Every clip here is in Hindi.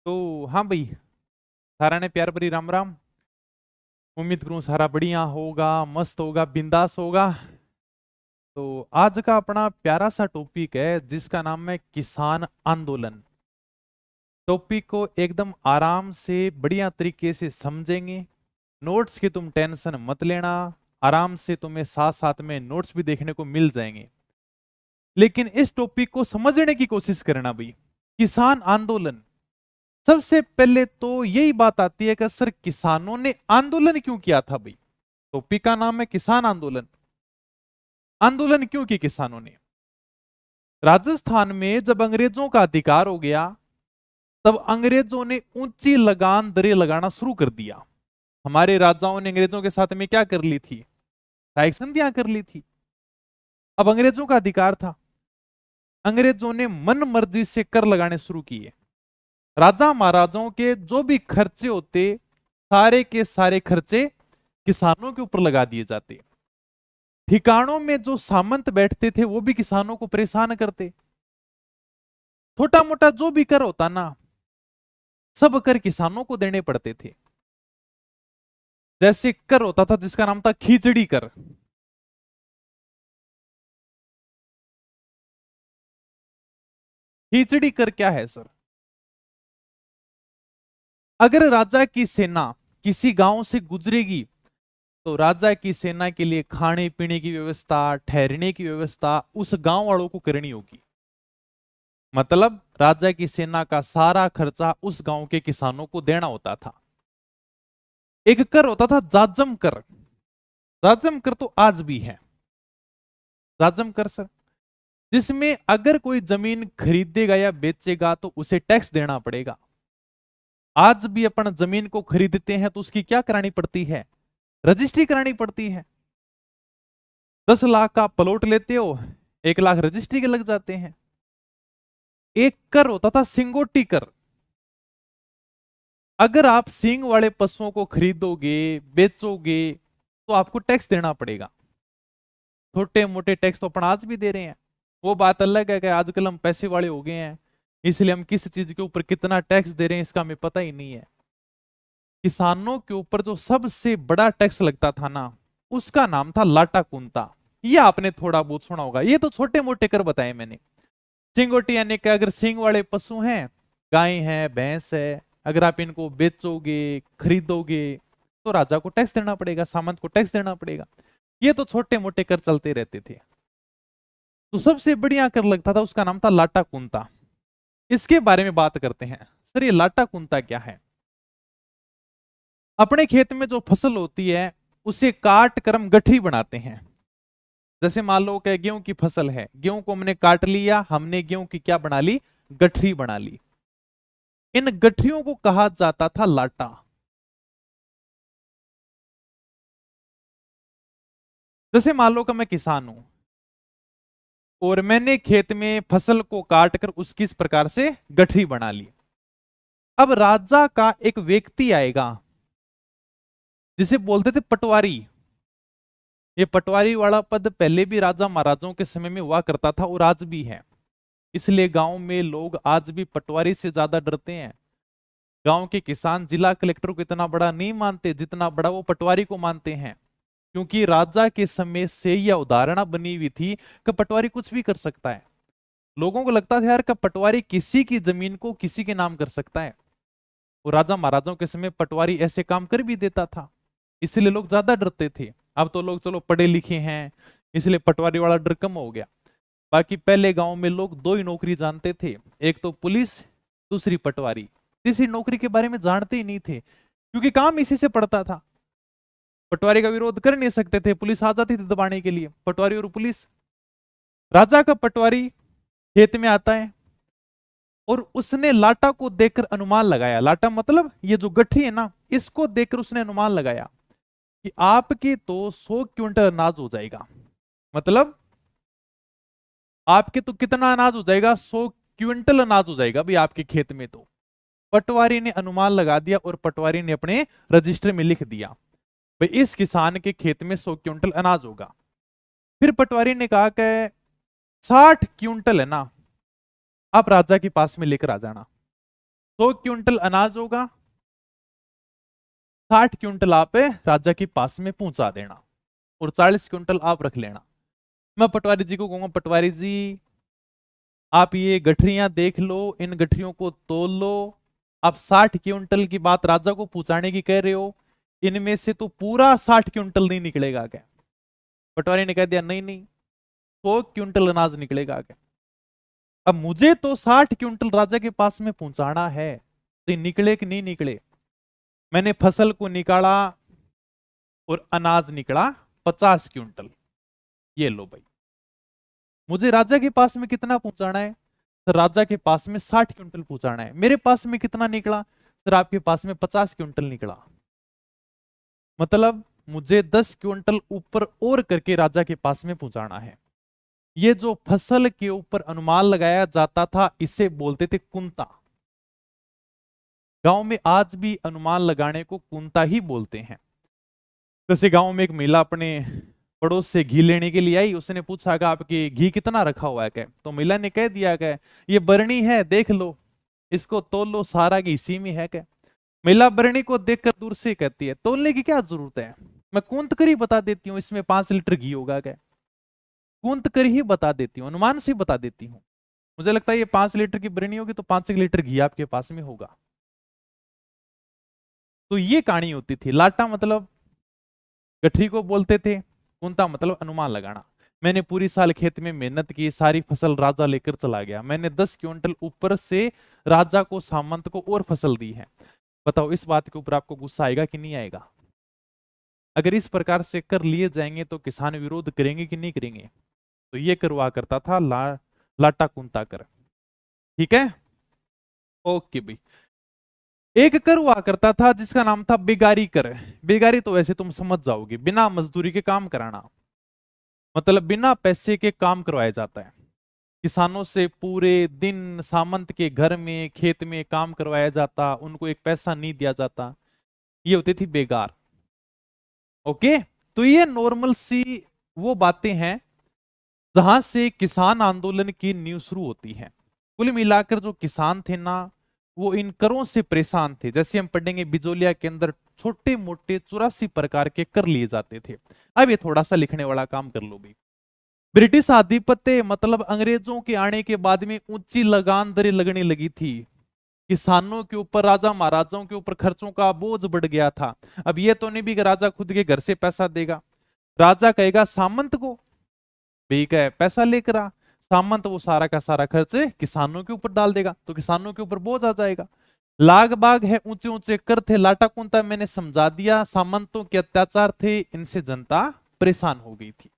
तो हाँ भाई, सारा ने प्यार भरी राम राम। उम्मीद करूं सारा बढ़िया होगा, मस्त होगा, बिंदास होगा। तो आज का अपना प्यारा सा टॉपिक है जिसका नाम है किसान आंदोलन। टॉपिक को एकदम आराम से बढ़िया तरीके से समझेंगे। नोट्स की तुम टेंशन मत लेना, आराम से तुम्हें साथ साथ में नोट्स भी देखने को मिल जाएंगे। लेकिन इस टॉपिक को समझने की कोशिश करना भाई। किसान आंदोलन, सबसे पहले तो यही बात आती है कि सर किसानों ने आंदोलन क्यों किया था भाई। टॉपिक का नाम है किसान आंदोलन। आंदोलन क्यों की किसानों ने? राजस्थान में जब अंग्रेजों का अधिकार हो गया, तब अंग्रेजों ने ऊंची लगान दरें लगाना शुरू कर दिया। हमारे राजाओं ने अंग्रेजों के साथ में क्या कर ली थी? सहायक संधियां कर ली थी। अब अंग्रेजों का अधिकार था, अंग्रेजों ने मन मर्जी से कर लगाने शुरू किए। राजा महाराजाओं के जो भी खर्चे होते, सारे के सारे खर्चे किसानों के ऊपर लगा दिए जाते। ठिकानों में जो सामंत बैठते थे वो भी किसानों को परेशान करते। छोटा मोटा जो भी कर होता ना, सब कर किसानों को देने पड़ते थे। जैसे कर होता था जिसका नाम था खिचड़ी कर। खिचड़ी कर क्या है सर? अगर राजा की सेना किसी गांव से गुजरेगी, तो राजा की सेना के लिए खाने पीने की व्यवस्था, ठहरने की व्यवस्था उस गांव वालों को करनी होगी। मतलब राजा की सेना का सारा खर्चा उस गांव के किसानों को देना होता था। एक कर होता था जाजम कर। जाजम कर तो आज भी है। जाजम कर सर, जिसमें अगर कोई जमीन खरीदेगा या बेचेगा तो उसे टैक्स देना पड़ेगा। आज भी अपन जमीन को खरीदते हैं तो उसकी क्या करानी पड़ती है? रजिस्ट्री करानी पड़ती है। 10 लाख का प्लॉट लेते हो, 1 लाख रजिस्ट्री के लग जाते हैं। एक कर होता था सिंगोटी कर। अगर आप सींग वाले पशुओं को खरीदोगे, बेचोगे, तो आपको टैक्स देना पड़ेगा। छोटे मोटे टैक्स तो अपन आज भी दे रहे हैं। वो बात अलग है कि आजकल हम पैसे वाले हो गए हैं, इसलिए हम किस चीज के ऊपर कितना टैक्स दे रहे हैं इसका हमें पता ही नहीं है। किसानों के ऊपर जो सबसे बड़ा टैक्स लगता था ना, उसका नाम था लाटा कुंता। ये आपने थोड़ा बहुत सुना होगा। ये तो छोटे मोटे कर बताए मैंने। सिंगोटी यानी कि अगर सींग वाले पशु हैं, गाय है, भैंस है, अगर आप इनको बेचोगे, खरीदोगे, तो राजा को टैक्स देना पड़ेगा, सामंत को टैक्स देना पड़ेगा। ये तो छोटे मोटे कर चलते रहते थे। तो सबसे बढ़िया कर लगता था, उसका नाम था लाटा कुंता। इसके बारे में बात करते हैं। सर ये लाटा कुंता क्या है? अपने खेत में जो फसल होती है, उसे काट कर हम गठरी बनाते हैं। जैसे मान लो कि गेहूं की फसल है, गेहूं को हमने काट लिया, हमने गेहूं की क्या बना ली? गठरी बना ली। इन गठरियों को कहा जाता था लाटा। जैसे मान लो कि मैं किसान हूं और मैंने खेत में फसल को काट कर उसकी इस प्रकार से गठरी बना ली। अब राजा का एक व्यक्ति आएगा जिसे बोलते थे पटवारी। ये पटवारी वाला पद पहले भी राजा महाराजाओं के समय में हुआ करता था और आज भी है। इसलिए गांव में लोग आज भी पटवारी से ज्यादा डरते हैं। गांव के किसान जिला कलेक्टर को इतना बड़ा नहीं मानते जितना बड़ा वो पटवारी को मानते हैं। क्योंकि राजा के समय से यह उदाहरणा बनी हुई थी कि पटवारी कुछ भी कर सकता है। लोगों को लगता था यार कि पटवारी किसी की जमीन को किसी के नाम कर सकता है। और राजा महाराजाओं के समय पटवारी ऐसे काम कर भी देता था, इसलिए लोग ज्यादा डरते थे। अब तो लोग चलो पढ़े लिखे हैं, इसलिए पटवारी वाला डर कम हो गया। बाकी पहले गांव में लोग दो ही नौकरी जानते थे, एक तो पुलिस, दूसरी पटवारी। तीसरी नौकरी के बारे में जानते ही नहीं थे, क्योंकि काम इसी से पड़ता था। पटवारी का विरोध कर नहीं सकते थे, पुलिस आ जाती थी दबाने के लिए। पटवारी और पुलिस। राजा का पटवारी खेत में आता है और उसने लाटा को देखकर अनुमान लगाया। लाटा मतलब ये जो गठरी है ना, इसको देखकर उसने अनुमान लगाया कि आपके तो 100 क्विंटल अनाज हो जाएगा। मतलब आपके तो कितना अनाज हो जाएगा? 100 क्विंटल अनाज हो जाएगा भाई आपके खेत में। तो पटवारी ने अनुमान लगा दिया और पटवारी ने अपने रजिस्टर में लिख दिया भाई इस किसान के खेत में 100 क्विंटल अनाज होगा। फिर पटवारी ने कहा कि 60 क्विंटल है ना, आप राजा के पास में लेकर आ जाना। 100 क्विंटल अनाज होगा, 60 क्विंटल आप राजा के पास में पहुंचा देना और 40 क्विंटल आप रख लेना। मैं पटवारी जी को कहूंगा, पटवारी जी आप ये गठरियां देख लो, इन गठरियों को तोल लो, आप 60 क्विंटल की बात राजा को पहुंचाने की कह रहे हो, इनमें से तो पूरा 60 क्विंटल नहीं निकलेगा क्या? पटवारी ने कह दिया नहीं नहीं, 100 क्विंटल अनाज निकलेगा क्या? अब मुझे तो 60 क्विंटल राजा के पास में पहुंचाना है, तो निकले कि नहीं निकले? मैंने फसल को निकाला और अनाज निकला 50 क्विंटल। ये लो भाई, मुझे राजा के पास में कितना पहुंचाना है? सर राजा के पास में 60 क्विंटल पहुंचाना है। मेरे पास में कितना निकला? सर आपके पास में 50 क्विंटल निकला। मतलब मुझे 10 क्विंटल ऊपर और करके राजा के पास में पहुंचाना है। ये जो फसल के ऊपर अनुमान लगाया जाता था, इसे बोलते थे कुंता। गांव में आज भी अनुमान लगाने को कुंता ही बोलते हैं। जैसे गांव में एक महिला अपने पड़ोस से घी लेने के लिए आई, उसने पूछा कि आपके घी कितना रखा हुआ है क्या? तो महिला ने कह दिया कि ये बरनी है, देख लो, इसको तोल लो, सारा घी इसी में है क्या? महिला बरनी को देखकर दूर से कहती है, तोलने की क्या जरूरत है, मैं कूंत कर ही बता देती हूँ, इसमें 5 लीटर घी होगा क्या? कूंत कर ही बता देती हूँ, अनुमान से बता देती हूँ। मुझे लगता है ये 5 लीटर की बरनी होगी तो 5 लीटर घी आपके पास में होगा। तो ये कहानी होती थी। लाटा मतलब गठरी को बोलते थे, कुंता मतलब अनुमान लगाना। मैंने पूरी साल खेत में मेहनत की, सारी फसल राजा लेकर चला गया, मैंने 10 क्विंटल ऊपर से राजा को, सामंत को और फसल दी है। बताओ इस बात के ऊपर आपको गुस्सा आएगा कि नहीं आएगा? अगर इस प्रकार से कर लिए जाएंगे तो किसान विरोध करेंगे कि नहीं करेंगे? तो ये करवा करता था लाटा कुंता कर। ठीक है, ओके भाई। एक कर हुआ करता था जिसका नाम था बेगारी कर। बेगारी तो वैसे तुम समझ जाओगे, बिना मजदूरी के काम कराना, मतलब बिना पैसे के काम करवाया जाता है। किसानों से पूरे दिन सामंत के घर में, खेत में काम करवाया जाता, उनको एक पैसा नहीं दिया जाता। ये होती थी बेगार। ओके, तो ये नॉर्मल सी वो बातें हैं जहां से किसान आंदोलन की नींव शुरू होती है। कुल मिलाकर जो किसान थे ना, वो इन करों से परेशान थे। जैसे हम पढ़ेंगे बिजोलिया के अंदर छोटे मोटे 84 प्रकार के कर लिए जाते थे। अब ये थोड़ा सा लिखने वाला काम कर लो भाई। ब्रिटिश आधिपत्य मतलब अंग्रेजों के आने के बाद में ऊंची लगान दरें लगने लगी थी। किसानों के ऊपर, राजा महाराजाओं के ऊपर खर्चों का बोझ बढ़ गया था। अब ये तो नहीं भी कि राजा खुद के घर से पैसा देगा, राजा कहेगा सामंत को भाई का पैसा लेकर आ, सामंत वो सारा का सारा खर्च किसानों के ऊपर डाल देगा, तो किसानों के ऊपर बोझ आ जाएगा। लाग बाग है, ऊंचे ऊंचे कर थे, लाटा कुंता मैंने समझा दिया, सामंतों के अत्याचार थे, इनसे जनता परेशान हो गई थी।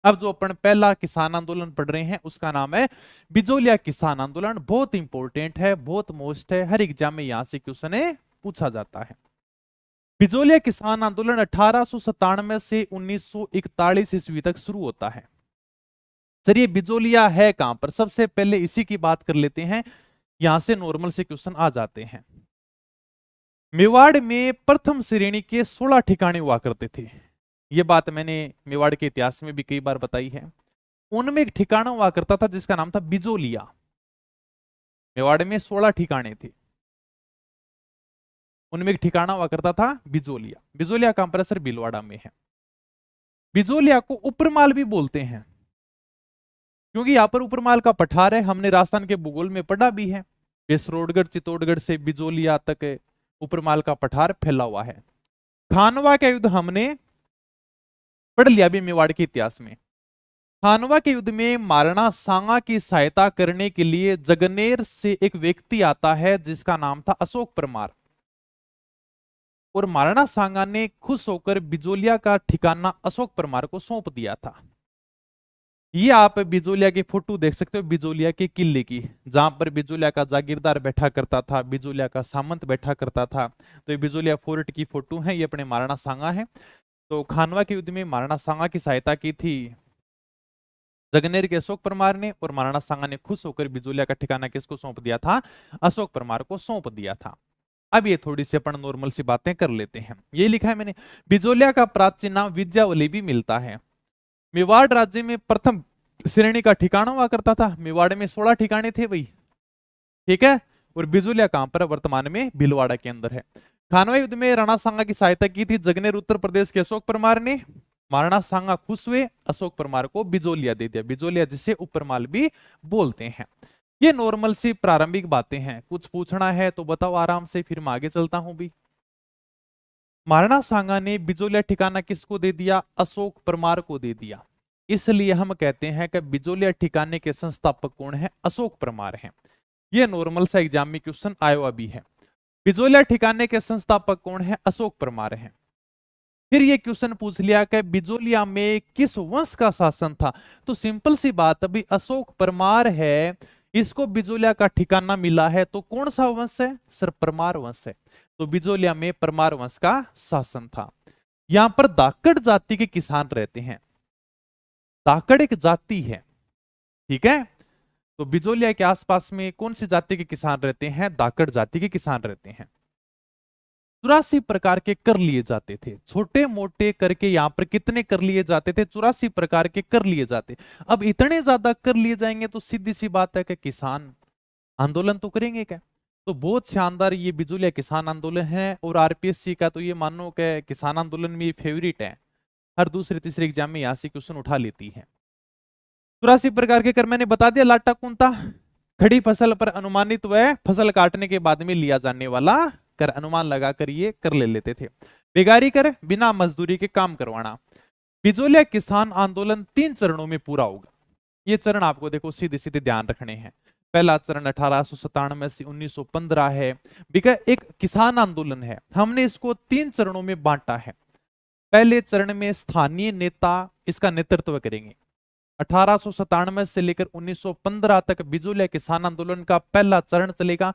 अब जो अपन पहला किसान आंदोलन पढ़ रहे हैं उसका नाम है बिजोलिया किसान आंदोलन। बहुत इंपॉर्टेंट है, बहुत मोस्ट है, हर एग्जाम में यहां से क्वेश्चन पूछा जाता है। बिजोलिया किसान आंदोलन 1897 से 1941 ईस्वी तक शुरू होता है। सर ये बिजोलिया है कहां पर? सबसे पहले इसी की बात कर लेते हैं, यहां से नॉर्मल से क्वेश्चन आ जाते हैं। मेवाड़ में प्रथम श्रेणी के 16 ठिकाने हुआ करते थे। ये बात मैंने मेवाड़ के इतिहास में भी कई बार बताई है। उनमें एक ठिकाना हुआ करता था जिसका नाम था बिजोलिया। मेवाड़ में 16 ठिकाने थे, उनमें एक ठिकाना हुआ करता था बिजोलिया। बिजोलिया कहां पर है सर? भीलवाड़ा में है। बिजोलिया को उपरमाल भी बोलते हैं, क्योंकि यहां पर उपरमाल का पठार है। हमने राजस्थान के भूगोल में पढ़ा भी है, बेसरोडगढ़ चित्तौड़गढ़ से बिजोलिया तक उपरमाल का पठार फैला हुआ है। खानवा का युद्ध हमने पढ़ लिया भी मेवाड़ के इतिहास में। खानवा के युद्ध में महाराणा सांगा की सहायता करने के लिए जगनेर से एक व्यक्ति आता है जिसका नाम था अशोक परमार, और महाराणा सांगा ने खुश होकर बिजोलिया का ठिकाना अशोक परमार को सौंप दिया था। ये आप बिजोलिया की फोटो देख सकते हो, बिजोलिया के किले की, जहां पर बिजोलिया का जागीरदार बैठा करता था, बिजोलिया का सामंत बैठा करता था। तो ये बिजोलिया फोर्ट की फोटो है, ये अपने महाराणा सांगा है। तो खानवा के युद्ध में महाराणा सांगा की सहायता की थी जगनेर के अशोक परमार ने, और महाराणा सांगा ने खुश होकर बिजोलिया का ठिकाना किसको सौंप दिया था? अशोक परमार को सौंप दिया था। अब ये थोड़ी सी अपन नॉर्मल सी बातें कर लेते हैं। ये लिखा है मैंने, बिजोलिया का प्राचीन नाम विद्यावली भी मिलता है। मेवाड़ राज्य में प्रथम श्रेणी का ठिकाना हुआ करता था। मेवाड़ में 16 ठिकाने थे भाई, ठीक है। और बिजोलिया कहां पर है? वर्तमान में भीलवाड़ा के अंदर है। खानवा युद्ध में राणा सांगा की सहायता की थी जगनेर उत्तर प्रदेश के अशोक परमार ने। महाराणा सांगा खुश हुए, अशोक परमार को बिजोलिया दे दिया, बिजोलिया जिसे उपरमाल भी बोलते हैं। ये नॉर्मल सी प्रारंभिक बातें हैं, कुछ पूछना है तो बताओ आराम से, फिर मैं आगे चलता हूं भी। महाराणा सांगा ने बिजोलिया ठिकाना किसको दे दिया? अशोक परमार को दे दिया। इसलिए हम कहते हैं कि बिजोलिया ठिकाने के संस्थापक कौन है? अशोक परमार हैं। यह नॉर्मल सा एग्जाम में क्वेश्चन आया हुआ भी है। बिजोलिया ठिकाने के संस्थापक कौन है? अशोक परमार हैं। फिर ये क्वेश्चन पूछ लिया कि बिजोलिया में किस वंश का शासन था? तो सिंपल सी बात, अभी अशोक परमार है, इसको बिजोलिया का ठिकाना मिला है, तो कौन सा वंश है? सर परमार वंश है। तो बिजोलिया में परमार वंश का शासन था। यहां पर दाकड़ जाति के किसान रहते हैं। दाकड़ एक जाति है, ठीक है। तो बिजोलिया के आसपास में कौन सी जाति के किसान रहते हैं? दाकड़ जाति के किसान रहते हैं। 84 प्रकार के कर लिए जाते थे, छोटे मोटे करके यहां पर कितने कर लिए जाते थे? 84 प्रकार के कर लिए जाते। अब इतने ज्यादा कर लिए जाएंगे तो सीधी सी बात है कि किसान आंदोलन तो करेंगे क्या? तो बहुत शानदार ये बिजोलिया किसान आंदोलन है। और आरपीएससी का तो ये मानो कि किसान आंदोलन में फेवरेट है, हर दूसरे तीसरे एग्जाम में यहां से क्वेश्चन उठा लेती है। 84 प्रकार के कर मैंने बता दिया। लाटा कुंता, खड़ी फसल पर अनुमानित व फसल काटने के बाद में लिया जाने वाला कर, अनुमान लगाकर ये कर ले लेते थे। बेगारी कर, बिना मजदूरी के काम करवाना। बिजोलिया किसान आंदोलन 3 चरणों में पूरा होगा। ये चरण आपको देखो सीधे सीधे ध्यान रखने हैं। पहला चरण 1897 से 1915 है। एक किसान आंदोलन है, हमने इसको 3 चरणों में बांटा है। पहले चरण में स्थानीय नेता इसका नेतृत्व करेंगे। 1897 से लेकर 1915 तक बिजोलिया किसान आंदोलन का पहला चरण चलेगा,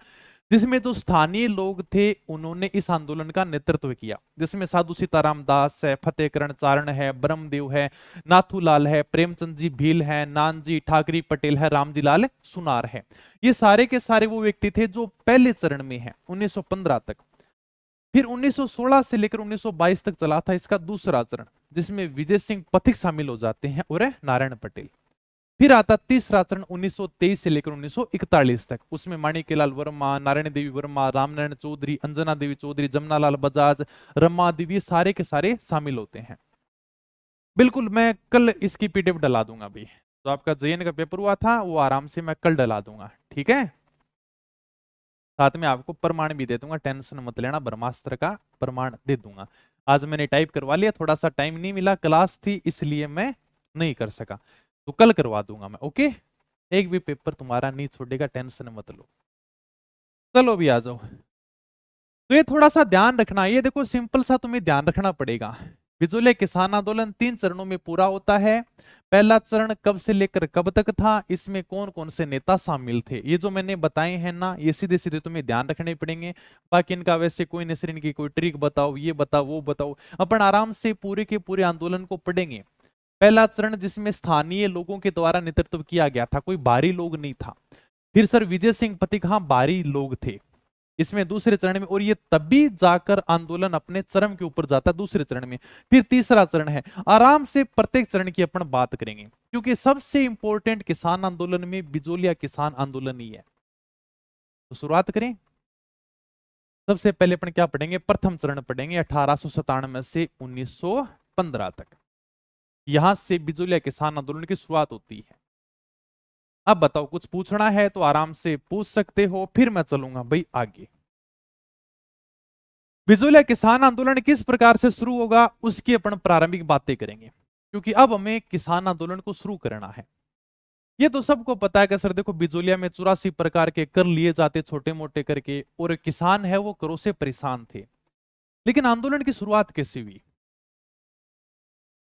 जिसमें जो स्थानीय लोग थे उन्होंने इस आंदोलन का नेतृत्व किया, जिसमें साधु सीताराम दास है, फतेहकरण चारण है, ब्रह्मदेव है, नाथूलाल है, प्रेमचंद जी भील है, नानजी ठाकरी पटेल है, रामजी लाल सुनार है। ये सारे के सारे वो व्यक्ति थे जो पहले चरण में है 1915 तक। फिर 1916 से लेकर 1922 तक चला था इसका दूसरा चरण, जिसमें विजय सिंह पथिक शामिल हो जाते हैं और नारायण पटेल। फिर आता तीसरा चरण 1923 से लेकर 1941 तक, उसमें माणिक्यलाल वर्मा, नारायण देवी वर्मा, रामनारायण चौधरी, अंजना देवी चौधरी, जमनालाल बजाज, रमा देवी, सारे के सारे शामिल होते हैं। बिल्कुल मैं कल इसकी पीडीएफ डला दूंगा भी, तो आपका जेएन का पेपर हुआ था वो आराम से मैं कल डला दूंगा, ठीक है। साथ में आपको प्रमाण भी दे दूंगा, टेंशन मत लेना, ब्रह्मास्त्र का प्रमाण दे दूंगा। आज मैंने टाइप करवा लिया, थोड़ा सा टाइम नहीं मिला, क्लास थी इसलिए मैं नहीं कर सका, तो कल करवा दूंगा मैं, ओके। एक भी पेपर तुम्हारा नहीं छोड़ेगा, टेंशन मत लो। चलो भी आ जाओ। तो ये थोड़ा सा ध्यान रखना, ये देखो सिंपल सा तुम्हें ध्यान रखना पड़ेगा। बिजोलिया किसान आंदोलन 3 चरणों में पूरा होता है। पहला चरण कब से लेकर कब तक था, इसमें कौन कौन से नेता शामिल थे, ये जो मैंने बताए हैं ना, ये सीधे सीधे तुम्हें ध्यान रखने पड़ेंगे। बाकी इनका वैसे कोई नसर, इनकी कोई ट्रिक बताओ, ये बताओ वो बताओ, अपन आराम से पूरे के पूरे आंदोलन को पढ़ेंगे। पहला चरण जिसमें स्थानीय लोगों के द्वारा नेतृत्व किया गया था, कोई बाहरी लोग नहीं था। फिर सर विजय सिंह पथिक, हाँ बाहरी लोग थे इसमें दूसरे चरण में, और ये तभी जाकर आंदोलन अपने चरम के ऊपर जाता है दूसरे चरण में। फिर तीसरा चरण है, आराम से प्रत्येक चरण की अपन बात करेंगे, क्योंकि सबसे इंपॉर्टेंट किसान आंदोलन में बिजोलिया किसान आंदोलन ही है। तो शुरुआत करें। सबसे पहले अपन क्या पढ़ेंगे? प्रथम चरण पढ़ेंगे 1897 से 1915 तक। यहां से बिजोलिया किसान आंदोलन की शुरुआत होती है। अब बताओ कुछ पूछना है तो आराम से पूछ सकते हो, फिर मैं चलूंगा भाई आगे। बिजोलिया किसान आंदोलन किस प्रकार से शुरू होगा उसकी अपन प्रारंभिक बातें करेंगे, क्योंकि अब हमें किसान आंदोलन को शुरू करना है। ये तो सबको पता है कि सर देखो बिजोलिया में 84 प्रकार के कर लिए जाते छोटे मोटे करके, और किसान है वो करों से परेशान थे। लेकिन आंदोलन की शुरुआत कैसे हुई?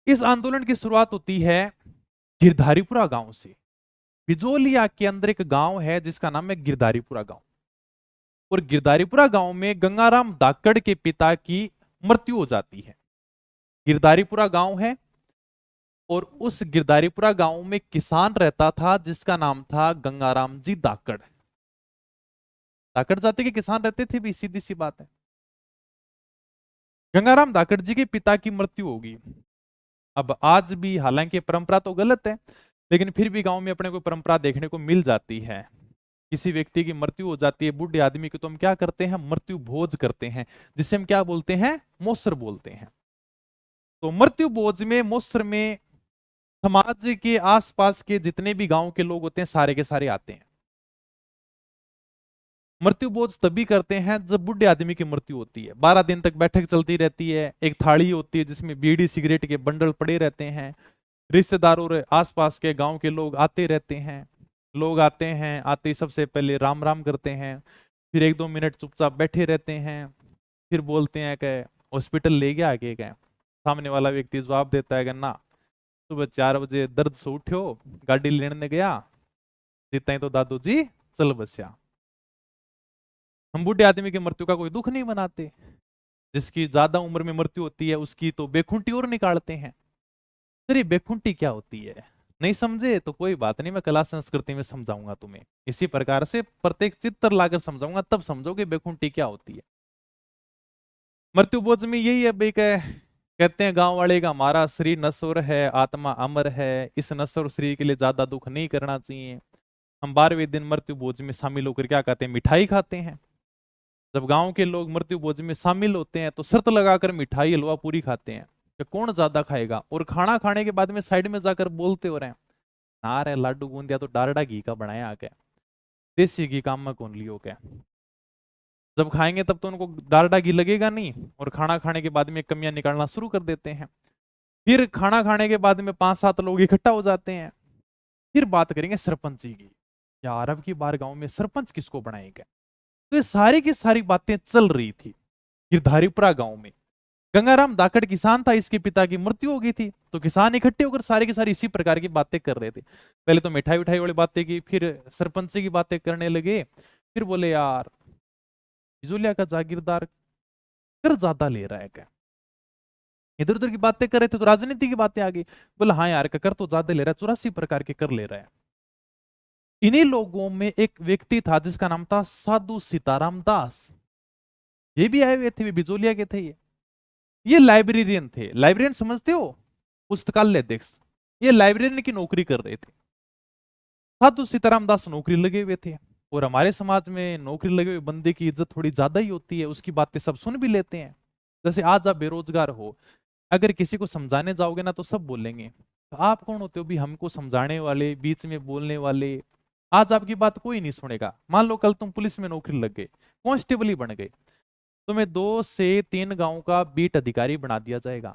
इस आंदोलन की शुरुआत होती है गिरधारीपुरा गांव से। बिजोलिया के अंदर एक गांव है जिसका नाम है गिरधारीपुरा गांव, और गिरधारीपुरा गांव में गंगाराम दाकड़ के पिता की मृत्यु हो जाती है। गिरधारीपुरा गांव है, और उस गिरधारीपुरा गांव में किसान रहता था जिसका नाम था गंगाराम जी दाकड़। दाकड़ जाति के किसान रहते थे भी, सीधी सी बात है। गंगाराम दाकड़ जी के पिता की मृत्यु होगी। अब आज भी हालांकि परंपरा तो गलत है, लेकिन फिर भी गांव में अपने को परंपरा देखने को मिल जाती है किसी व्यक्ति की मृत्यु हो जाती है बूढ़े आदमी की, तो हम क्या करते हैं, मृत्यु भोज करते हैं, जिसे हम क्या बोलते हैं, मोसर बोलते हैं। तो मृत्यु भोज में, मोसर में समाज के आसपास के जितने भी गांव के लोग होते हैं सारे के सारे आते हैं। मृत्यु भोज तभी करते हैं जब बुढ़े आदमी की मृत्यु होती है। 12 दिन तक बैठक चलती रहती है, एक थाली होती है जिसमें बीड़ी सिगरेट के बंडल पड़े रहते हैं। रिश्तेदार और आसपास के गांव के लोग आते रहते हैं। लोग आते हैं, आते ही सबसे पहले राम राम करते हैं, फिर 1-2 मिनट चुपचाप बैठे रहते हैं, फिर बोलते हैं कि हॉस्पिटल ले गया आगे गए। सामने वाला व्यक्ति जवाब देता है कि ना, सुबह 4 बजे दर्द से उठ्यो, गाड़ी लेने गया, जितना ही तो दादू जी चल बस्या। हम बूढ़े आदमी की मृत्यु का कोई दुख नहीं मनाते। जिसकी ज्यादा उम्र में मृत्यु होती है उसकी तो बेखुंटी और निकालते हैं। सर ये बेखुंटी क्या होती है, नहीं समझे तो कोई बात नहीं, मैं कला संस्कृति में समझाऊंगा तुम्हें। इसी प्रकार से प्रत्येक चित्र लाकर समझाऊंगा, तब समझोगे बेखुंटी क्या होती है। मृत्यु बोझ में यही है भाई, कहते हैं गांव वाले का, हमारा शरीर नश्वर है, आत्मा अमर है, इस नश्वर शरीर के लिए ज्यादा दुख नहीं करना चाहिए। हम 12वें दिन मृत्यु भोज में शामिल होकर क्या कहते हैं, मिठाई खाते हैं। जब गांव के लोग मृत्यु भोज में शामिल होते हैं तो शर्त लगाकर मिठाई हलवा पूरी खाते हैं कि कौन ज्यादा खाएगा। और खाना खाने के बाद में साइड में जाकर बोलते हो रहे हैं, ना रे लाडू बूंदिया तो डालडा घी का बनाया आ गया, देसी घी काम में कौन लियो क्या। जब खाएंगे तब तो उनको डालडा घी लगेगा नहीं, और खाना खाने के बाद में कमियां निकालना शुरू कर देते हैं। फिर खाना खाने के बाद में 5-7 लोग इकट्ठा हो जाते हैं, फिर बात करेंगे सरपंच जी की, यार अब की बार गांव में सरपंच किसको बनाएगा। तो ये सारी की सारी बातें चल रही थी गिरधारीपुरा गांव में। गंगाराम दाकड़ किसान था, इसके पिता की मृत्यु हो गई थी, तो किसान इकट्ठे होकर सारे के सारे इसी प्रकार की बातें कर रहे थे। पहले तो मिठाई उठाई वाली बातें की, फिर सरपंच की बातें करने लगे, फिर बोले यार बिजोलिया का जागीरदार कर ज्यादा ले रहा है क्या। इधर उधर की बातें कर रहे थे तो राजनीति की बातें आ गई। बोला हाँ यार कर तो ज्यादा ले रहा है, 84 प्रकार के कर ले रहा है। इन्हीं लोगों में एक व्यक्ति था जिसका नाम था साधु सीताराम दास। ये भी आए हुए थे, वे बिजोलिया के थे। ये लाइब्रेरियन थे। लाइब्रेरियन समझते हो, पुस्तकालय अध्यक्ष। ये लाइब्रेरियन की नौकरी कर रहे थे। साधु सीताराम दास नौकरी लगे हुए थे, और हमारे समाज में नौकरी लगे हुए बंदे की इज्जत थोड़ी ज्यादा ही होती है, उसकी बातें सब सुन भी लेते हैं। जैसे आज आप बेरोजगार हो, अगर किसी को समझाने जाओगे ना तो सब बोलेंगे तो आप कौन होते हो भी हमको समझाने वाले, बीच में बोलने वाले। आज आपकी बात कोई नहीं सुनेगा। मान लो कल तुम पुलिस में नौकरी लग गए, कांस्टेबल ही बन गए, तुम्हें 2 से 3 गांव का बीट अधिकारी बना दिया जाएगा।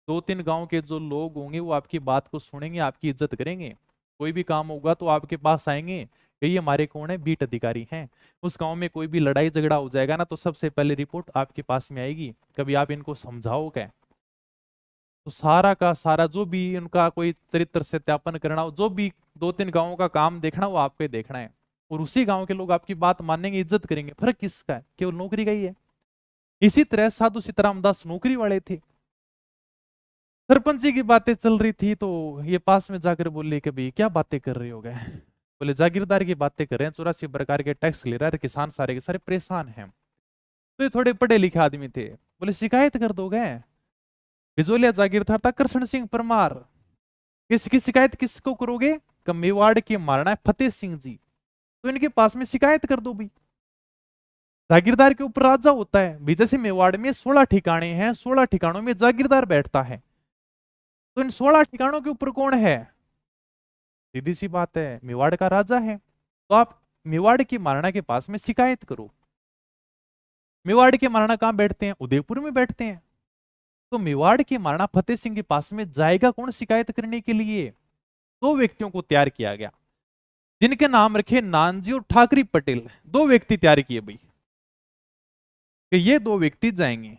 2-3 गांव के जो लोग होंगे वो आपकी बात को सुनेंगे, आपकी इज्जत करेंगे। कोई भी काम होगा तो आपके पास आएंगे कि ये हमारे कौन है, बीट अधिकारी हैं। उस गांव में कोई भी लड़ाई झगड़ा हो जाएगा ना तो सबसे पहले रिपोर्ट आपके पास में आएगी, कभी आप इनको समझाओ क्या। तो सारा का सारा जो भी उनका कोई चरित्र सत्यापन करना हो, जो भी 2-3 गांवों का काम देखना वो आपको ही देखना है। और उसी गांव के लोग आपकी बात मानेंगे, इज्जत करेंगे। फर्क किसका है, केवल नौकरी का ही है। इसी तरह साधु सीताराम दास नौकरी वाले थे। सरपंच जी की बातें चल रही थी तो ये पास में जाकर बोले कि भाई क्या बातें कर रहे हो गए। बोले जागीरदार की बातें कर रहे हैं, 84 प्रकार के टैक्स ले रहा है, किसान सारे के सारे परेशान हैं। तो ये थोड़े पढ़े लिखे आदमी थे, बोले शिकायत कर दोगे। बिजोलिया जागीरदार था कृष्ण सिंह परमार, किसकी शिकायत किसको करोगे, कि मेवाड़ के महाराणा फतेह सिंह जी, तो इनके पास में शिकायत कर दो भाई। जागीरदार के ऊपर राजा होता है भी, जैसे मेवाड़ में 16 ठिकाने हैं, 16 ठिकानों में जागीरदार बैठता है, तो इन 16 ठिकानों के ऊपर कौन है, सीधी सी बात है मेवाड़ का राजा है। तो आप मेवाड़ के महाराणा के पास में शिकायत करो। मेवाड़ के महाराणा कहां बैठते हैं, उदयपुर में बैठते हैं। तो मेवाड़ के महाराणा फतेह सिंह के पास में जाएगा कौन शिकायत करने के लिए, 2 व्यक्तियों को तैयार किया गया, जिनके नाम रखे नानजी और ठाकरी पटेल। 2 व्यक्ति तैयार किए भाई कि ये 2 व्यक्ति जाएंगे।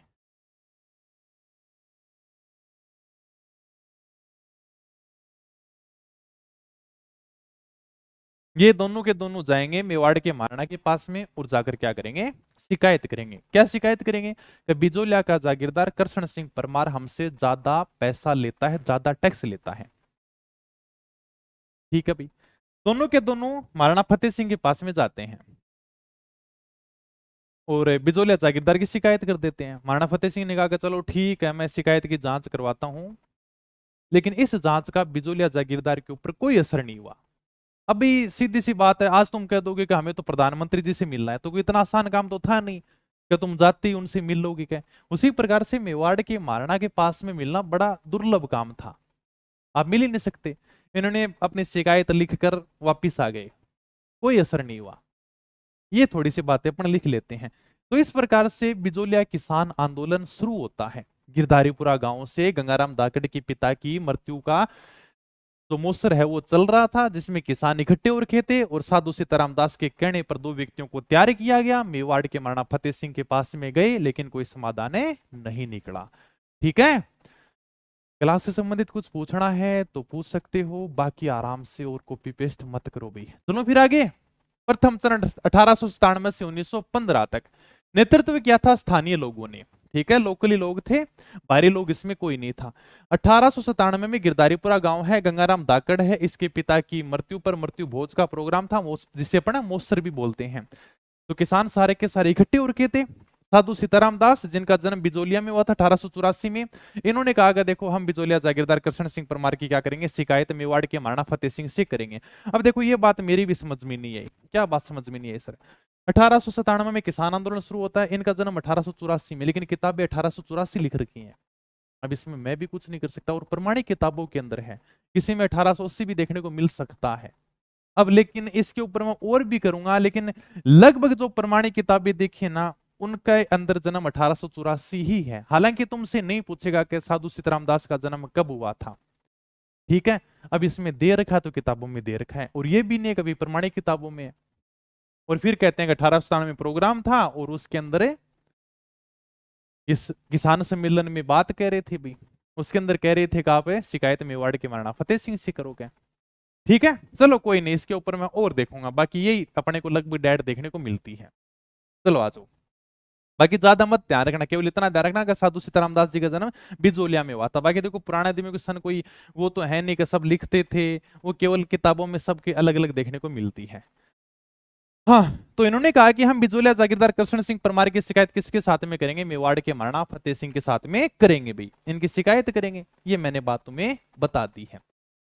ये दोनों के दोनों जाएंगे मेवाड़ के महाराणा के पास में, और जाकर क्या करेंगे, शिकायत करेंगे। क्या शिकायत करेंगे, कि बिजोलिया का जागीरदार कृष्ण सिंह परमार हमसे ज्यादा पैसा लेता है, ज्यादा टैक्स लेता है। ठीक है भाई, दोनों के दोनों महाराणा फतेह सिंह के पास में जाते हैं और बिजोलिया जागीरदार की शिकायत कर देते हैं। महाराणा फतेह सिंह ने कहा कि चलो ठीक है, मैं शिकायत की जांच करवाता हूं। लेकिन इस जांच का बिजोलिया जागीरदार के ऊपर कोई असर नहीं हुआ। अभी सीधी सी बात है, आज तुम कह दोगे कि हमें तो प्रधानमंत्री जी से मिलना है, तो कोई इतना आसान काम तो था नहीं कि तुम जाते ही उनसे मिल लोगे क्या। उसी प्रकार से मेवाड़ के महाराणा के पास में मिलना बड़ा दुर्लभ काम था, आप मिल ही नहीं सकते। इन्होंने अपनी शिकायत लिखकर वापिस आ गए, कोई असर नहीं हुआ। ये थोड़ी सी बातें अपन लिख लेते हैं। तो इस प्रकार से बिजोलिया किसान आंदोलन शुरू होता है। गिरधारीपुरा गांव से गंगाराम दाकड़ के पिता की मृत्यु का जो मोसर है वो चल रहा था, जिसमें किसान इकट्ठे हो रखे थे, और साधु सीताराम दास के कहने पर दो व्यक्तियों को तैयार किया गया। मेवाड़ के महाराणा फतेह सिंह के पास में गए, लेकिन कोई समाधान नहीं निकला। ठीक है, क्लास से संबंधित कुछ पूछना है तो पूछ सकते हो, बाकी आराम से और कॉपी पेस्ट मत करो भाई। चलो फिर आगे। प्रथम चरण 1897 से 1915 तक नेतृत्व किया था स्थानीय लोगों ने। ठीक है, लोकली लोग थे, बाहरी लोग इसमें कोई नहीं था। 1897 में गिरधारीपुरा गांव है, गंगाराम दाकड़ है, इसके पिता की मृत्यु पर मृत्यु भोज का प्रोग्राम था, जिसे अपन मोसर भी बोलते हैं। तो किसान सारे के सारे इकट्ठे हो रखे थे। साधु सीताराम दास, जिनका जन्म बिजोलिया में हुआ था 1884 में, इन्होंने कहा कि देखो हम बिजोलिया जागीरदार कृष्ण सिंह परमार की क्या करेंगे, शिकायत मेवाड़ के महाराणा फतेह सिंह से करेंगे। अब देखो ये बात मेरी भी समझ में नहीं आई। क्या बात समझ में नहीं आई सर? 1897 में किसान आंदोलन शुरू होता है, इनका जन्म 1884 में, लेकिन किताबें 1884 लिख रखी हैं। अब इसमें मैं भी कुछ नहीं कर सकता, और प्रमाणिक किताबों के अंदर है, किसी में 1880 भी देखने को मिल सकता है। अब लेकिन इसके ऊपर मैं और भी करूंगा, लेकिन लगभग जो प्रमाणिक किताबें देखिए ना, उनका अंदर जन्म 1884 ही है। हालांकि तुमसे नहीं पूछेगा कि साधु सीताराम दास का जन्म कब हुआ था। ठीक है, अब इसमें दे रखा है तो किताबों में दे रखा है, और ये भी नहीं कभी प्रमाणिक किताबों में है। और फिर कहते हैं कि 1897 में प्रोग्राम था, और उसके अंदर इस किसान सम्मेलन में बात कह रहे थे भी, उसके अंदर कह रहे थे कि आप शिकायत मेवाड़ के महाराणा फतेह सिंह से करोगे। ठीक है, चलो कोई नहीं, इसके ऊपर मैं और देखूंगा, बाकी यही अपने को लगभग डेट देखने को मिलती है। चलो आ जाओ, बाकी ज्यादा मत ध्यान रखना, केवल इतना ध्यान रखना कि साधु सीताराम दास जी का जन्म बिजोलिया में हुआ था। बाकी देखो पुराने आदमियों के सन कोई वो तो है नहीं कि सब लिखते थे, वो केवल किताबों में सबके अलग अलग देखने को मिलती है। हाँ, तो इन्होंने कहा कि हम बिजोलिया जागीरदार कृष्ण सिंह परमार की शिकायत किसके साथ में करेंगे, मेवाड़ के महाराणा फतेह सिंह के साथ में करेंगे भाई, इनकी शिकायत करेंगे। ये मैंने बात तुम्हें बता दी है।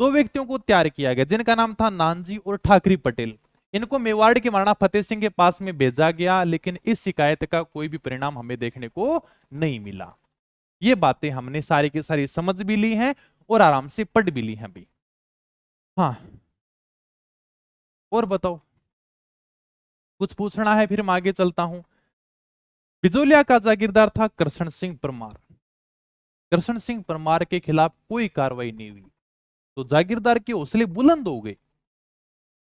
दो व्यक्तियों को तैयार किया गया, जिनका नाम था नानजी और ठाकरी पटेल। इनको मेवाड़ के महाराणा फतेह सिंह के पास में भेजा गया, लेकिन इस शिकायत का कोई भी परिणाम हमें देखने को नहीं मिला। ये बातें हमने सारी की सारी समझ भी ली हैं और आराम से पढ़ भी ली हैं भाई। हाँ, और बताओ, कुछ पूछना है? फिर मैं आगे चलता हूं। बिजोलिया का जागीरदार था कृष्ण सिंह परमार। कृष्ण सिंह परमार के खिलाफ कोई कार्रवाई नहीं हुई, तो जागीरदार के हौसले बुलंद हो गए।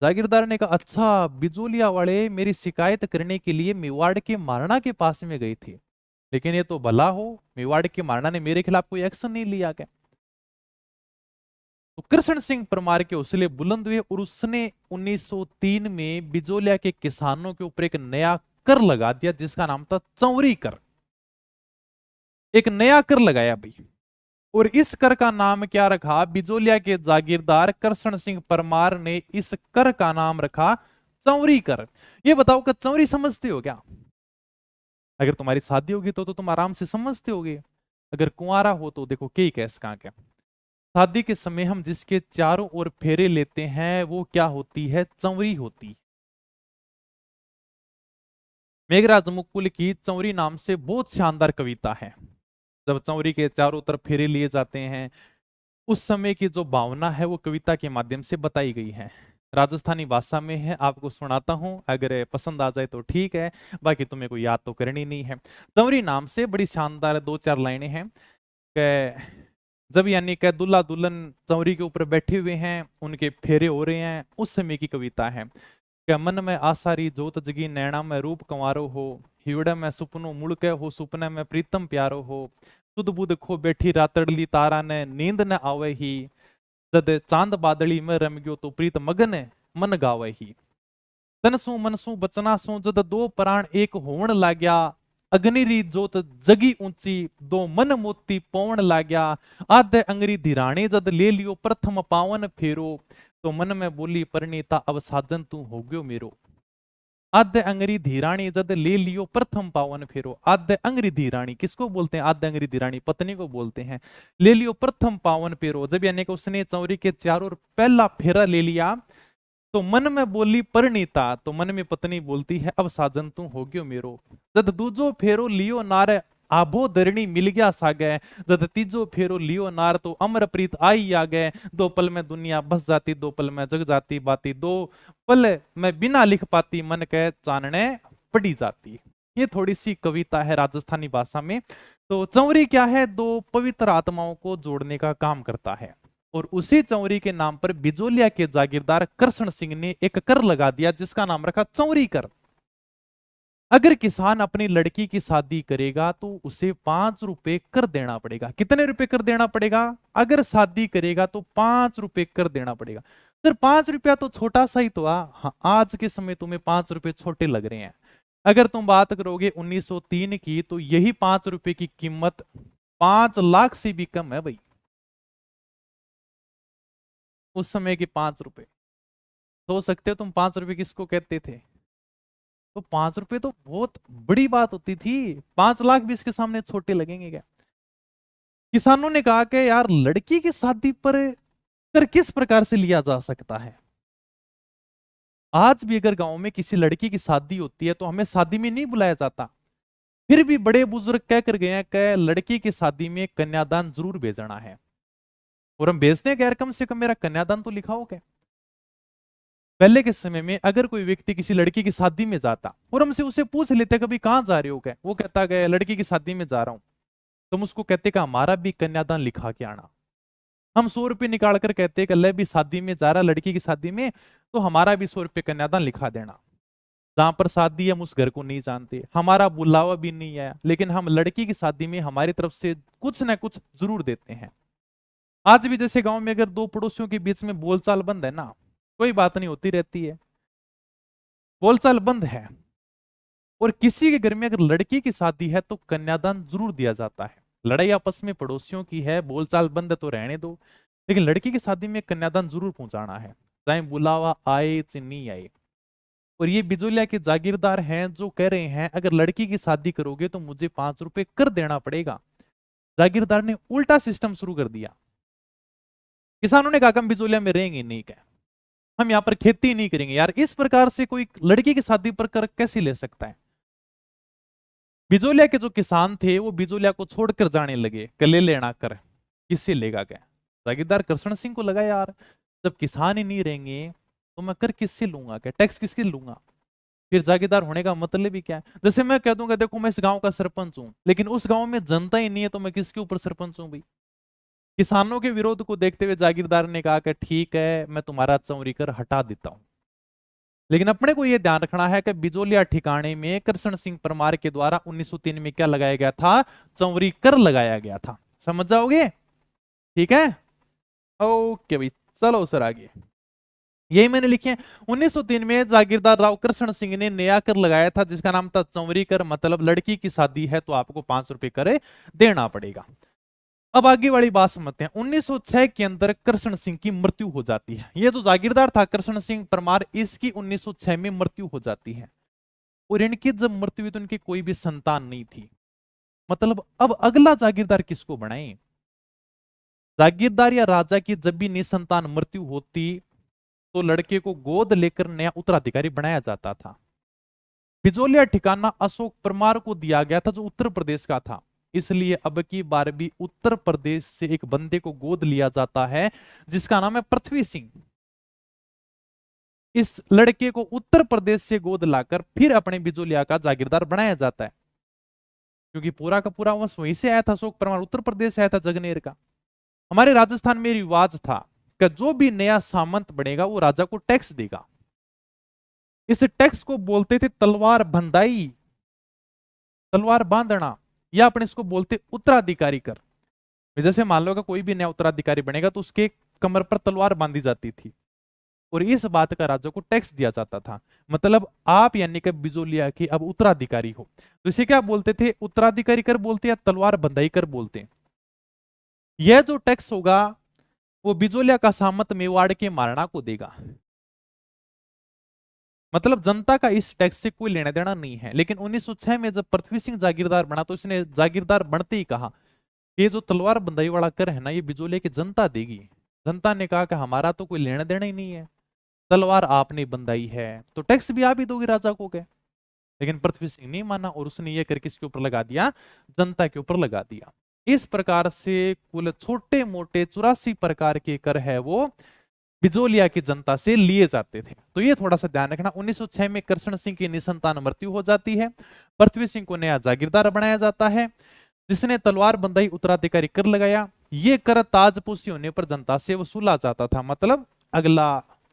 जागीरदार ने कहा अच्छा, बिजोलिया वाले मेरी शिकायत करने के लिए मेवाड़ के महाराणा के पास में गए थे, लेकिन ये तो भला हो, मेवाड़ के महाराणा ने मेरे खिलाफ कोई एक्शन नहीं लिया क्या। तो कृष्ण सिंह परमार के हौसले बुलंद हुए, और उसने 1903 में बिजोलिया के किसानों के ऊपर एक नया कर लगा दिया, जिसका नाम था चौरी कर। एक नया कर लगाया भाई, और इस कर का नाम क्या रखा? बिजोलिया के जागीरदार कृष्ण सिंह परमार ने इस कर का नाम रखा चौरी कर। ये बताओ कि चौरी समझते हो क्या? अगर तुम्हारी शादी होगी तो तुम आराम से समझते होगे। अगर कुंवारा हो तो देखो कई कैस कहां क्या। शादी के समय हम जिसके चारों ओर फेरे लेते हैं वो क्या होती है? चौरी होती है। मेघराज मुकुल की चौरी नाम से बहुत शानदार कविता है। जब चौरी के चारों तरफ फेरे लिए जाते हैं, उस समय की जो भावना है वो कविता के माध्यम से बताई गई है। राजस्थानी भाषा में है, आपको सुनाता हूं, अगर पसंद आ जाए तो ठीक है, बाकी तुम्हें कोई याद तो करनी नहीं है। चौरी नाम से बड़ी शानदार दो चार लाइनें हैं कि जब यानी कि दुल्हा दुल्हन चौरी के ऊपर बैठे हुए हैं, उनके फेरे हो रहे हैं, उस समय की कविता है कि मन में आसारी जोत जगी, नैना में रूप कंवारो हो, हिवड़े में सुपनो मुड़के हो, सुपने में प्रीतम प्यारो हो, सुध बुध खो बैठी रातड़ली तारा ने नींद न आवे ही, जद चांद बादली में रम गयो तो प्रीत मगन मन गावे ही, तन सु मन सु बचना सु जद दो प्राण एक होवन लाग्या, अग्निरी जोत जगी ऊंची दो मन मोती पौन लाग्या, आधे अंगरी धिराणी जद ले लियो प्रथम पावन फेरो, तो मन में बोली परिणीता अब साजन तू हो गयो मेरो। आद्य अंगरी धीराणी जद ले लियो प्रथम पावन फेरो। आद्य अंगरी धीराणी किसको बोलते हैं? आद्य अंगरी धीराणी पत्नी को बोलते हैं। ले लियो प्रथम पावन फेरो, जब यानी कि उसने चौरी के चारों ओर पहला फेरा ले लिया, तो मन में बोली परिणीता, तो मन में पत्नी बोलती है अब साजन तू हो गयो मेरो। जद दूजो फेरो लियो नार आभो धरणी मिल गया सागे। जद तीजो फेरो लियो नार तो अमर प्रीत आई आ गए। दो पल में दुनिया बस जाती, दो पल में जग जाती बाती। दो पल में बिना लिख पाती, मन के चानने पड़ी जाती। ये थोड़ी सी कविता है राजस्थानी भाषा में। तो चौरी क्या है, दो पवित्र आत्माओं को जोड़ने का काम करता है। और उसी चौरी के नाम पर बिजोलिया के जागीरदार कृष्ण सिंह ने एक कर लगा दिया जिसका नाम रखा चौरी कर। अगर किसान अपनी लड़की की शादी करेगा तो उसे 5 रुपए कर देना पड़ेगा। कितने रुपए कर देना पड़ेगा? अगर शादी करेगा तो 5 रुपए कर देना पड़ेगा। सर 5 रुपया तो छोटा सा ही तो हाँ, आज के समय तुम्हें 5 रुपए छोटे लग रहे हैं। अगर तुम बात करोगे 1903 की तो यही 5 रुपए की कीमत 5 लाख से भी कम है भाई। उस समय के 5 रुपए, सोच सकते हो तुम 5 रुपए किसको कहते थे? तो 5 रुपए तो बहुत बड़ी बात होती थी। 5 लाख भी इसके सामने छोटे लगेंगे क्या? किसानों ने कहा कि यार लड़की की शादी पर कर किस प्रकार से लिया जा सकता है। आज भी अगर गांव में किसी लड़की की शादी होती है तो हमें शादी में नहीं बुलाया जाता। फिर भी बड़े बुजुर्ग कह कर गए हैं कि लड़की की शादी में कन्यादान जरूर भेजना है। और हम भेजते हैं कि यार कम से कम मेरा कन्यादान तो लिखा हो क्या। पहले के समय में अगर कोई व्यक्ति किसी लड़की की शादी में जाता और हमसे उसे पूछ लेते कभी कहां जा रहे हो क्या, वो कहता गया लड़की की शादी में जा रहा हूं। तुम उसको कहते कि हमारा भी कन्यादान लिखा के आना। हम 100 रुपये निकाल कर कहते कि ले भी शादी में जा रहा लड़की की शादी में, तो हमारा भी 100 रुपये कन्यादान लिखा देना। जहां पर शादी हम उस घर को नहीं जानते, हमारा बुलावा भी नहीं आया, लेकिन हम लड़की की शादी में हमारी तरफ से कुछ ना कुछ जरूर देते हैं। आज भी जैसे गांव में अगर दो पड़ोसियों के बीच में बोलचाल बंद है ना, कोई बात नहीं होती रहती है, बोलचाल बंद है, और किसी के घर में अगर लड़की की शादी है तो कन्यादान जरूर दिया जाता है। लड़ाई आपस में पड़ोसियों की है, बोलचाल बंद है तो रहने दो, लेकिन लड़की की शादी में कन्यादान जरूर पहुंचाना है, चाहे बुलावा आए चाहे नहीं आए। और ये बिजोलिया के जागीरदार हैं जो कह रहे हैं अगर लड़की की शादी करोगे तो मुझे 5 रुपए कर देना पड़ेगा। जागीरदार ने उल्टा सिस्टम शुरू कर दिया। किसानों ने कहा हम बिजोलिया में रहेंगे नहीं, क्या हम यहां पर खेती नहीं करेंगे। यार इस प्रकार से कोई लड़की की शादी पर कर कैसे ले सकता है। बिजोलिया के जो किसान थे वो बिजोलिया को छोड़कर जाने लगे, कले लेना कर किससे लेगा क्या। जागीरदार कृष्ण सिंह को लगा यार जब किसान ही नहीं रहेंगे तो मैं कर किससे लूंगा, क्या टैक्स किससे लूंगा। फिर जागीरदार होने का मतलब ही क्या है। जैसे मैं कह दूंगा देखो मैं इस गांव का सरपंच हूं, लेकिन उस गांव में जनता ही नहीं है तो मैं किसके ऊपर सरपंच हूं भाई। किसानों के विरोध को देखते हुए जागीरदार ने कहा कि ठीक है मैं तुम्हारा चौरी कर हटा देता हूं, लेकिन अपने को यह ध्यान रखना है कि बिजोलिया ठिकाने में कृष्ण सिंह परमार के द्वारा 1903 में क्या लगाया गया था, चौरी कर लगाया गया था। समझ जाओगे? ठीक है, ओके भाई चलो सर आगे। यही मैंने लिखे हैं 1903 में जागीरदार राव कृष्ण सिंह ने नया कर लगाया था जिसका नाम था चौरी कर, मतलब लड़की की शादी है तो आपको 5 रुपए कर देना पड़ेगा। अब आगे वाली बात समझते हैं। 1906 के अंदर कृष्ण सिंह की मृत्यु हो जाती है। ये जो जागीरदार था कृष्ण सिंह परमार, इसकी 1906 में मृत्यु हो जाती है। और इनकी जब मृत्यु हुई तो इनकी कोई भी संतान नहीं थी। मतलब अब अगला जागीरदार किसको बनाए। जागीरदार या राजा की जब भी निसंतान मृत्यु होती तो लड़के को गोद लेकर नया उत्तराधिकारी बनाया जाता था। बिजोलिया ठिकाना अशोक परमार को दिया गया था जो उत्तर प्रदेश का था, इसलिए अब की बार भी उत्तर प्रदेश से एक बंदे को गोद लिया जाता है जिसका नाम है पृथ्वी सिंह। इस लड़के को उत्तर प्रदेश से गोद लाकर फिर अपने बिजोलिया का जागीरदार बनाया जाता है, क्योंकि पूरा का पूरा वंश वहीं से आया था। अशोक परमार उत्तर प्रदेश से आया था, जगनेर का। हमारे राजस्थान में रिवाज था कि जो भी नया सामंत बनेगा वो राजा को टैक्स देगा। इस टैक्स को बोलते थे तलवार बंधाई, तलवार बांधना, या अपने इसको बोलते उत्तराधिकारी कर। जैसे मान लो कोई भी नया उत्तराधिकारी बनेगा तो उसके कमर पर तलवार बांधी जाती थी और इस बात का राजा को टैक्स दिया जाता था। मतलब आप यानी कि बिजोलिया के अब उत्तराधिकारी हो, तो इसे क्या बोलते थे, उत्तराधिकारी कर बोलते या तलवार बंधाई कर बोलते। यह जो टैक्स होगा वो बिजोलिया का सामंत मेवाड़ के महाराणा को देगा। मतलब जनता का इस टैक्स से कोई लेना देना नहीं है। लेकिन 1906 में जब पृथ्वी सिंह जागीरदार बना तो इसने जागीरदार बनते ही कहा ये जो तलवार बंधाई वाला कर है ना ये बिजोलिया की जनता देगी। जनता ने कहा कि हमारा तो कोई लेना देना ही नहीं है, तलवार आपने बंधाई है तो टैक्स भी आप ही दोगे राजा को गए। लेकिन पृथ्वी सिंह नहीं माना और उसने ये कर किसके ऊपर लगा दिया, जनता के ऊपर लगा दिया। इस प्रकार से कुल छोटे मोटे 84 प्रकार के कर है वो बिजोलिया की जनता से लिए जाते थे। तो ये थोड़ा सा ध्यान रखना। 1906 में करशन सिंह की निसंतान मृत्यु हो जाती है। पृथ्वी सिंह को नया जागीरदार बनाया जाता है जिसने तलवार बंधाई, उत्तराधिकारी कर लगाया। ये कर ताजपोशी होने पर जनता से वसूला जाता था, मतलब अगला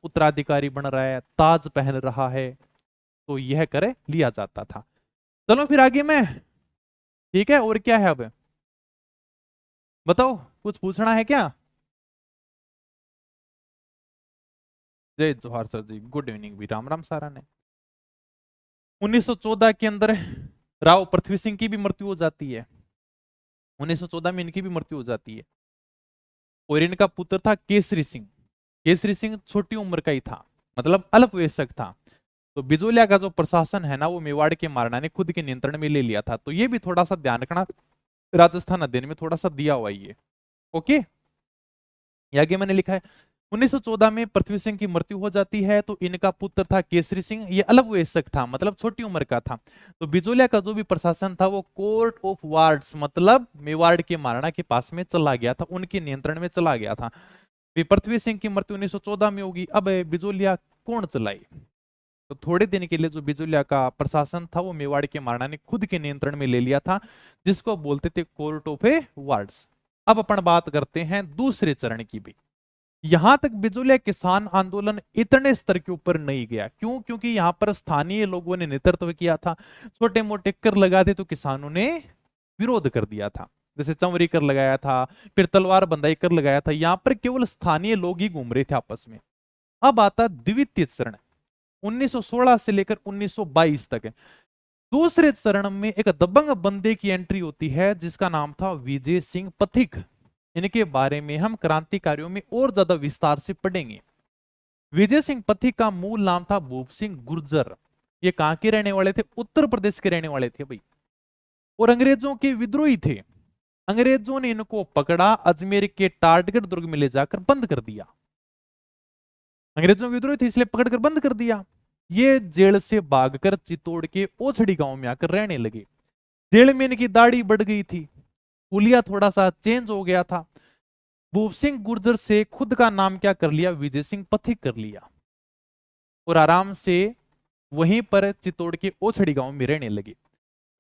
उत्तराधिकारी बन रहा है, ताज पहन रहा है, तो यह कर लिया जाता था। चलो फिर आगे में, ठीक है। और क्या है अब बताओ, कुछ पूछना है क्या? जय जोहार सर जी, गुड इवनिंग भी, राम राम सारा ने। 1914 के अंदर राव पृथ्वी सिंह की भी मृत्यु हो जाती है। 1914 में इनकी भी मृत्यु हो जाती है और इनका पुत्र था केसरी सिंह। केसरी सिंह छोटी उम्र का ही था, मतलब अल्पवयस्क था। तो बिजोलिया का जो प्रशासन है ना वो मेवाड़ के महाराणा ने खुद के नियंत्रण में ले लिया था। तो ये भी थोड़ा सा ध्यान रखना, राजस्थान अध्ययन में थोड़ा सा दिया हुआ ये। ओके, आगे मैंने लिखा है 1914 में पृथ्वी सिंह की मृत्यु हो जाती है। तो इनका पुत्र था केसरी सिंह, ये अल्पवयस्क था, मतलब छोटी उम्र का था। तो बिजोलिया का जो भी प्रशासन था वो कोर्ट ऑफ वार्ड्स, मतलब मेवाड़ के महाराणा के पास में चला गया था, उनके नियंत्रण में चला गया था। पृथ्वी सिंह की मृत्यु 1914 में होगी। अब बिजोलिया कौन चलाई? तो थोड़े दिन के लिए जो बिजोलिया का प्रशासन था वो मेवाड़ के महाराणा ने खुद के नियंत्रण में ले लिया था, जिसको बोलते थे कोर्ट ऑफ वार्ड्स। अब अपन बात करते हैं दूसरे चरण की भी। यहां तक बिजोलिया किसान आंदोलन इतने स्तर के ऊपर नहीं गया। क्यों? क्योंकि यहां पर स्थानीय लोगों ने नेतृत्व किया था। छोटे मोटे कर लगा दे तो किसानों ने विरोध कर दिया था, जैसे चंवरी कर लगाया था, फिर तलवार बंधाई कर लगाया था। यहां पर केवल स्थानीय लोग ही घूम रहे थे आपस में। अब आता द्वितीय चरण 1916 से लेकर 1922 तक। दूसरे चरण में एक दबंग बंदे की एंट्री होती है जिसका नाम था विजय सिंह पथिक। इनके बारे में हम क्रांतिकारियों में और ज्यादा विस्तार से पढ़ेंगे। विजय सिंह पथिक का मूल नाम था भूप सिंह गुर्जर। ये कहां के रहने वाले थे? उत्तर प्रदेश के रहने वाले थे भाई, और अंग्रेजों के विद्रोही थे। अंग्रेजों ने इनको पकड़ा, अजमेर के टाटगढ़ दुर्ग में ले जाकर बंद कर दिया। अंग्रेजों के विद्रोही थे इसलिए पकड़कर बंद कर दिया। ये जेल से भागकर चित्तौड़ के ओछड़ी गांव में आकर रहने लगे। जेल में इनकी दाढ़ी बढ़ गई थी, हुलिया थोड़ा सा चेंज हो गया था। भूप सिंह गुर्जर से खुद का नाम क्या कर लिया? विजय सिंह पथिक कर लिया, और आराम से वहीं पर चित्तौड़ के ओछड़ी गांव में रहने लगे।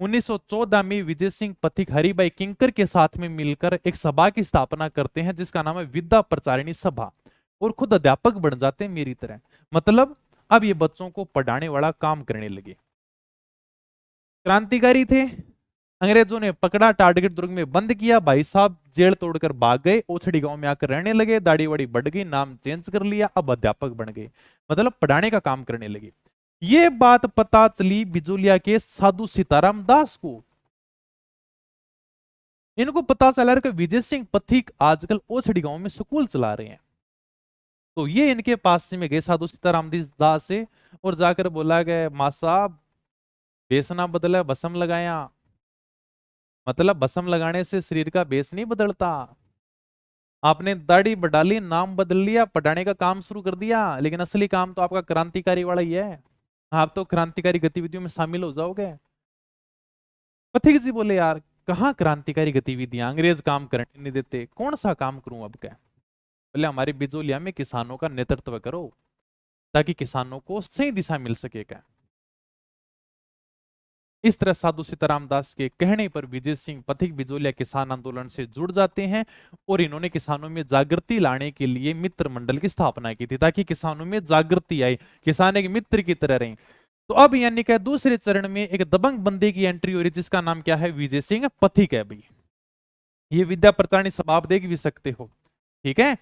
1914 में विजय सिंह पथिक हरिभाई किंकर के साथ में मिलकर एक सभा की स्थापना करते हैं जिसका नाम है विद्या प्रचारिणी सभा, और खुद अध्यापक बन जाते हैं मेरी तरह। मतलब अब ये बच्चों को पढ़ाने वाला काम करने लगे। क्रांतिकारी थे, अंग्रेजों ने पकड़ा, टाटगढ़ दुर्ग में बंद किया, भाई साहब जेल तोड़कर भाग गए, ओछड़ी गांव में आकर रहने लगे, दाढ़ी वाड़ी बढ़ गई, नाम चेंज कर लिया, अब अध्यापक बन गए, मतलब पढ़ाने का काम करने लगे। ये बात पता चली बिजोलिया के साधु सीताराम दास को। इनको पता चला कि विजय सिंह पथिक आजकल ओछड़ी गांव में स्कूल चला रहे हैं। तो ये इनके पास से में गए साधु सीताराम दास से, और जाकर बोला गया मां साहब बेसना बदला, भस्म लगाया। मतलब भस्म लगाने से शरीर का बेस नहीं बदलता। आपने दाढ़ी बढ़ा ली, नाम बदल लिया, पढ़ाने का काम शुरू कर दिया, लेकिन असली काम तो आपका क्रांतिकारी वाला ही है। आप तो क्रांतिकारी गतिविधियों में शामिल हो जाओगे। पथिक जी बोले यार कहाँ क्रांतिकारी गतिविधियां, अंग्रेज काम करने नहीं देते, कौन सा काम करूं अब? क्या बोले हमारी बिजोलिया में किसानों का नेतृत्व करो ताकि किसानों को सही दिशा मिल सके। क्या इस तरह साधु सीताराम दास के कहने पर विजय सिंह पथिक बिजोलिया किसान आंदोलन से जुड़ जाते हैं, और इन्होंने किसानों में जागृति लाने के लिए मित्र मंडल की स्थापना की थी ताकि किसानों में जागृति आए, किसान एक मित्र की तरह रहे। तो अब यानी कि दूसरे चरण में एक दबंग बंदे की एंट्री हो रही जिसका नाम क्या है? विजय सिंह पथिक है भाई। ये विद्या प्रचारिणी सभा आप देख भी सकते हो, ठीक है।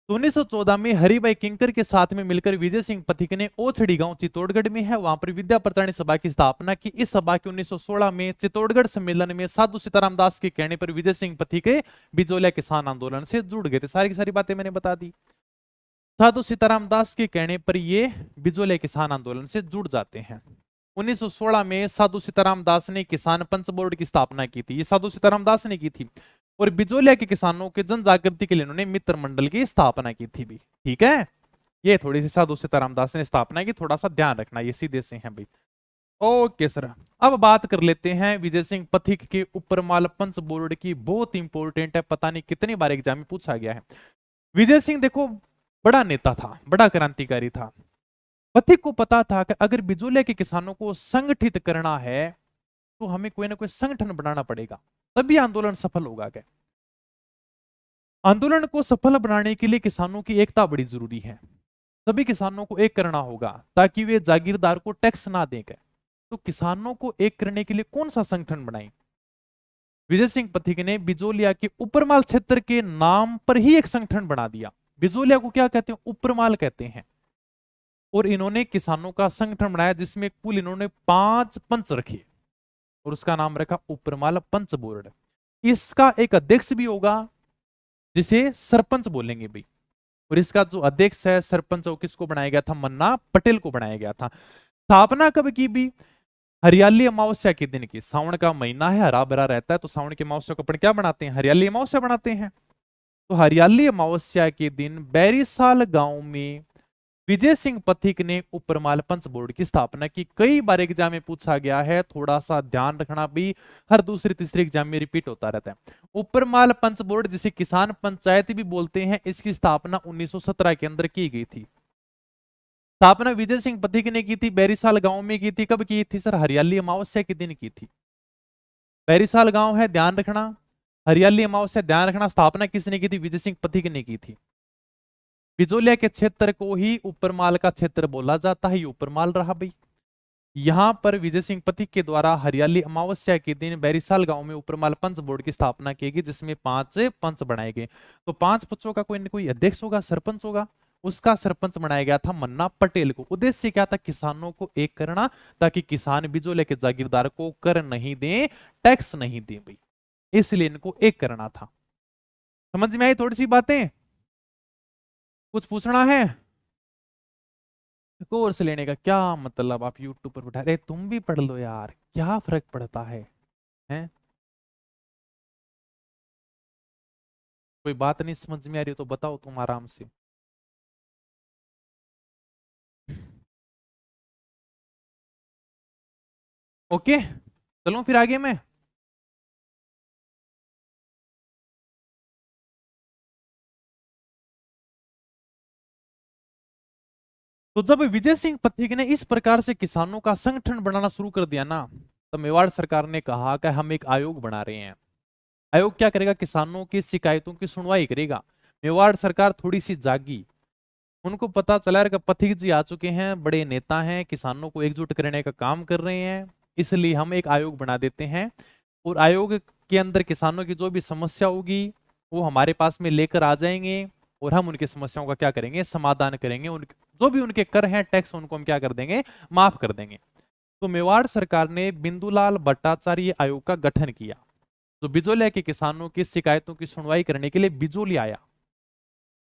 तो 1914 में हरिभाई किंकर के साथ में मिलकर विजय सिंह पथिक ने ओछड़ी गांव चित्तौड़गढ़ में है वहां पर विद्या प्रचारिणी सभा की स्थापना की। इस सभा के 1916 में चित्तौड़गढ़ सम्मेलन में साधु सीताराम दास के कहने पर विजय सिंह पथिक बिजोलिया किसान आंदोलन से जुड़ गए थे। सारी की सारी बातें मैंने बता दी। साधु सीताराम दास के कहने पर ये बिजोलिया किसान आंदोलन से जुड़ जाते हैं। 1916 में साधु सीताराम दास ने किसान पंच बोर्ड की स्थापना की थी, ये साधु सीताराम दास ने की थी, और बिजोलिया के किसानों के जन जागृति के लिए उन्होंने मित्र मंडल की स्थापना की थी भी, ठीक है। ये थोड़ी सी साधु सीतारामदास ने स्थापना की, थोड़ा सा ध्यान रखना, ये सीधे से हैं भाई। ओके सर, अब बात कर लेते हैं विजय सिंह पथिक के उपरमाल पंच बोर्ड की, बहुत इंपॉर्टेंट है, पता नहीं कितनी बार एग्जाम में पूछा गया है। विजय सिंह देखो बड़ा नेता था, बड़ा क्रांतिकारी था। पथिक को पता था कि अगर बिजोलिया के किसानों को संगठित करना है तो हमें कोई ना कोई संगठन बनाना पड़ेगा, तभी आंदोलन सफल होगा। क्या आंदोलन को सफल बनाने के लिए किसानों की एकता बड़ी जरूरी है। सभी किसानों को एक करना होगा ताकि वे जागीरदार को टैक्स ना दें। तो किसानों को एक करने के लिए कौन सा संगठन बनाए? विजय सिंह पथिक ने बिजोलिया के उपरमाल क्षेत्र के नाम पर ही एक संगठन बना दिया। बिजोलिया को क्या कहते हैं? उपरमाल कहते हैं। और इन्होंने किसानों का संगठन बनाया जिसमें कुल इन्होंने 5 पंच रखे और उसका नाम रखा उपरमाल पंच बोर्ड। इसका एक अध्यक्ष भी होगा जिसे सरपंच बोलेंगे भाई। और इसका जो अध्यक्ष है सरपंच, वो किसको बनाया गया था? मन्ना पटेल को बनाया गया था। स्थापना कब की भी? हरियाली अमावस्या के दिन की। सावन का महीना है, हरा भरा रहता है, तो सावन की अमावस्या को अपन क्या बनाते हैं? हरियाली अमावस्या बनाते हैं। तो हरियाली अमावस्या के दिन बैरीसाल गांव में विजय सिंह पथिक ने उपरमाल पंच बोर्ड की स्थापना की। कई बार एग्जाम में पूछा गया है, थोड़ा सा ध्यान रखना भी, हर दूसरे तीसरे एग्जाम में रिपीट होता रहता है। उपरमाल पंच बोर्ड जिसे किसान पंचायत भी बोलते हैं, इसकी स्थापना 1917 के अंदर की गई थी। स्थापना विजय सिंह पथिक ने की थी, बैरीसाल गांव में की थी। कब की थी सर? हरियाली अमावस्या के दिन की थी। बैरीसाल गांव है, ध्यान रखना। हरियाली अमावस्या ध्यान रखना। स्थापना किसने की थी? विजय सिंह पथिक ने की थी। बिजोलिया के क्षेत्र को ही उपरमाल का क्षेत्र बोला जाता है, ये उपरमाल रहा भाई। यहां पर विजय सिंह पथिक के द्वारा हरियाली अमावस्या के दिन बैरीसाल गांव में उपरमाल पंच बोर्ड की स्थापना की गई, जिसमें 5 पंच बनाए गए। तो 5 पंचों का कोई न कोई अध्यक्ष होगा, सरपंच होगा। उसका सरपंच बनाया गया था मन्ना पटेल को। उद्देश्य क्या था? किसानों को एक करना, ताकि किसान बिजोलिया के जागीरदार को कर नहीं दें, टैक्स नहीं दें भाई, इसलिए इनको एक करना था। समझ में आई थोड़ी सी बातें? कुछ पूछना है? कोर्स लेने का क्या मतलब? आप यूट्यूब पर बैठा रहे, तुम भी पढ़ लो यार, क्या फर्क पड़ता है? हैं? कोई बात नहीं समझ में आ रही हो तो बताओ तुम आराम से। ओके, चलो फिर आगे मैं। तो जब विजय सिंह पथिक ने इस प्रकार से किसानों का संगठन बनाना शुरू कर दिया ना, तो मेवाड़ सरकार ने कहा कि हम एक आयोग बना रहे हैं। आयोग क्या करेगा? किसानों की शिकायतों की सुनवाई करेगा। मेवाड़ सरकार थोड़ी सी जागी, उनको पता चला कि पथिक जी आ चुके हैं, बड़े नेता हैं, किसानों को एकजुट करने का काम कर रहे हैं, इसलिए हम एक आयोग बना देते हैं। और आयोग के अंदर किसानों की जो भी समस्या होगी वो हमारे पास में लेकर आ जाएंगे और हम उनकी समस्याओं का क्या करेंगे? समाधान करेंगे। जो भी उनके कर हैं, टैक्स, उनको हम क्या कर देंगे? माफ कर देंगे। तो मेवाड़ सरकार ने बिंदुलाल भट्टाचार्य आयोग का गठन किया, जो बिजोलिया के किसानों की शिकायतों की सुनवाई करने के लिए बिजोली आया।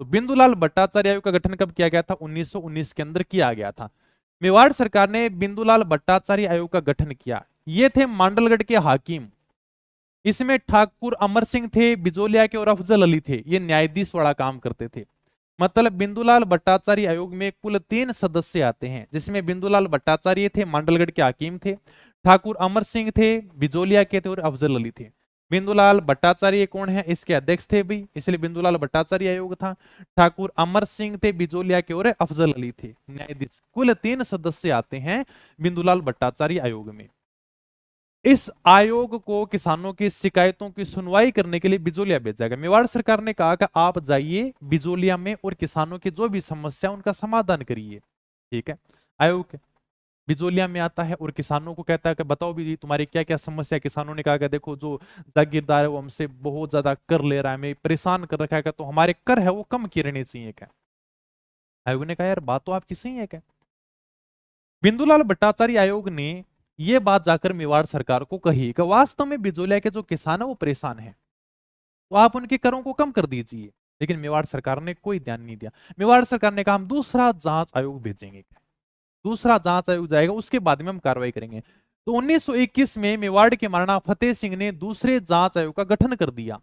तो बिंदुलाल भट्टाचार्य आयोग का गठन कब किया गया था? 1919 के अंदर किया गया था। मेवाड़ सरकार ने बिंदुलाल भट्टाचार्य आयोग का गठन किया। ये थे मांडलगढ़ के हाकिम। इसमें ठाकुर अमर सिंह थे बिजोलिया के, और अफजल अली थे, ये न्यायाधीश वाला काम करते थे। मतलब बिंदुलाल भट्टाचार्य आयोग में कुल 3 सदस्य आते हैं, जिसमें बिंदुलाल भट्टाचार्य थे, मांडलगढ़ के हाकिम थे, ठाकुर अमर सिंह थे, बिजोलिया के थे, और अफजल अली थे। बिंदुलाल भट्टाचार्य कौन है? इसके अध्यक्ष थे भी, इसलिए बिंदुलाल भट्टाचार्य आयोग था। ठाकुर अमर सिंह थे बिजोलिया के, और अफजल अली थे न्यायाधीश। कुल 3 सदस्य आते हैं बिंदुलाल भट्टाचार्य आयोग में। इस आयोग को किसानों की शिकायतों की सुनवाई करने के लिए बिजोलिया भेजा गया। मेवाड़ सरकार ने कहा कि आप जाइए बिजोलिया में और किसानों की जो भी समस्या उनका समाधान करिए। ठीक है, आयोग बिजोलिया में आता है और किसानों को कहता है कि बताओ भी तुम्हारी क्या क्या समस्या है। किसानों ने कहा कि देखो, जो जागीरदार है वो हमसे बहुत ज्यादा कर ले रहा है, हमें परेशान कर रखा है, तो हमारे कर है वो कम किए रहने चाहिए। क्या आयोग ने कहा यार बात तो आपकी सही है। क्या बिंदुलाल भट्टाचार्य आयोग ने ये बात जाकर मेवाड़ सरकार को कही कि वास्तव में बिजोलिया के जो किसान है वो परेशान है, तो आप उनके करों को कम कर दीजिए। लेकिन मेवाड़ सरकार ने कोई ध्यान नहीं दिया। मेवाड़ सरकार ने कहा हम दूसरा जांच आयोग भेजेंगे। दूसरा जांच आयोग जाएगा, उसके बाद में हम कार्रवाई करेंगे। तो 1921 में मेवाड़ के महाराणा फतेह सिंह ने दूसरे जांच आयोग का गठन कर दिया,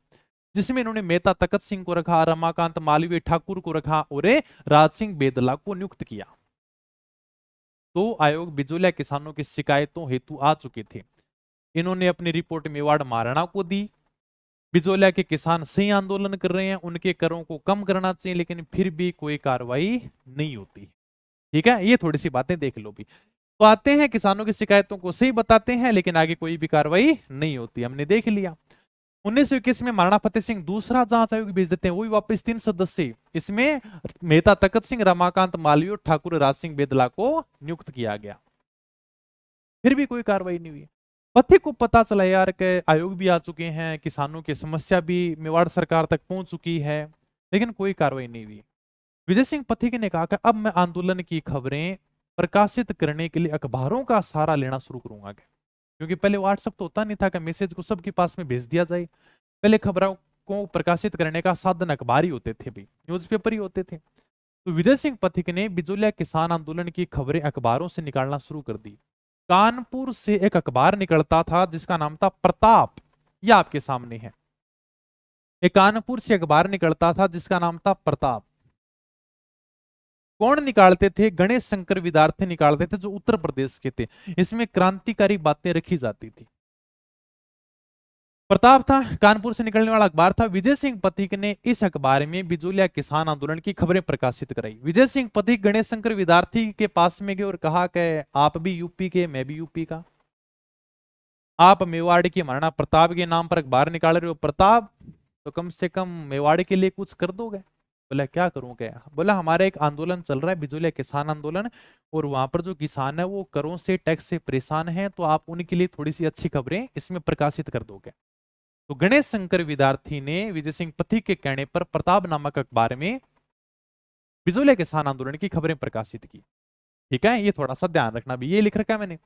जिसमें इन्होंने मेहता तखत सिंह को रखा, रमाकांत मालवीय ठाकुर को रखा और राज सिंह बेदला को नियुक्त किया। तो आयोग बिजोलिया किसानों की शिकायतों हेतु आ चुके थे। इन्होंने अपनी रिपोर्ट मेवाड़ महाराणा को दी। बिजोलिया के किसान सही आंदोलन कर रहे हैं, उनके करों को कम करना चाहिए, लेकिन फिर भी कोई कार्रवाई नहीं होती। ठीक है, ये थोड़ी सी बातें देख लो भी। तो आते हैं, किसानों की शिकायतों को सही बताते हैं, लेकिन आगे कोई भी कार्रवाई नहीं होती, हमने देख लिया। 1921 में महाराणा फतेह सिंह दूसरा जांच आयोग भेज देते हैं, वही वापस 3 सदस्य। इसमें मेहता तखत सिंह, रमाकांत मालवीय और ठाकुर राज सिंह बेदला को नियुक्त किया गया। फिर भी कोई कार्रवाई नहीं हुई। पथिक को पता चला यार के आयोग भी आ चुके हैं, किसानों की समस्या भी मेवाड़ सरकार तक पहुंच चुकी है, लेकिन कोई कार्रवाई नहीं हुई। विजय सिंह पथिक ने कहा कि अब मैं आंदोलन की खबरें प्रकाशित करने के लिए अखबारों का सहारा लेना शुरू करूंगा, क्योंकि पहले व्हाट्सएप तो होता नहीं था कि मैसेज को सबके पास में भेज दिया जाए। पहले खबरों को प्रकाशित करने का साधन अखबार ही होते थे, भी न्यूज़पेपर ही होते थे। तो विजय सिंह पथिक ने बिजोलिया किसान आंदोलन की खबरें अखबारों से निकालना शुरू कर दी। कानपुर से एक अखबार निकलता था जिसका नाम था प्रताप, यह आपके सामने है। एक कानपुर से अखबार निकलता था जिसका नाम था प्रताप। कौन निकालते थे? गणेश शंकर विद्यार्थी निकालते थे, जो उत्तर प्रदेश के थे। इसमें क्रांतिकारी बातें रखी जाती थी। प्रताप था, कानपुर से निकलने वाला अखबार था। विजय सिंह पथिक ने इस अखबार में बिजोलिया किसान आंदोलन की खबरें प्रकाशित कराई। विजय सिंह पथिक गणेश शंकर विद्यार्थी के पास में गए और कहा कि आप भी यूपी के, मैं भी यूपी का, आप मेवाड़ की महाराणा प्रताप के नाम पर अखबार निकाल रहे हो, प्रताप तो कम से कम मेवाड़ के लिए कुछ कर दोगे? बोला क्या करूं क्या? बोला हमारा एक आंदोलन चल रहा है, बिजोलिया किसान आंदोलन, और वहां पर जो किसान है वो करों से, टैक्स से परेशान है, तो आप उनके लिए थोड़ी सी अच्छी खबरें इसमें प्रकाशित कर दोगे। तो गणेश शंकर विद्यार्थी ने विजय सिंह पथिक के कहने पर प्रताप नामक अखबार में बिजोलिया किसान आंदोलन की खबरें प्रकाशित की। ठीक है, ये थोड़ा सा ध्यान रखना भी, ये लिख रखा है मैंने।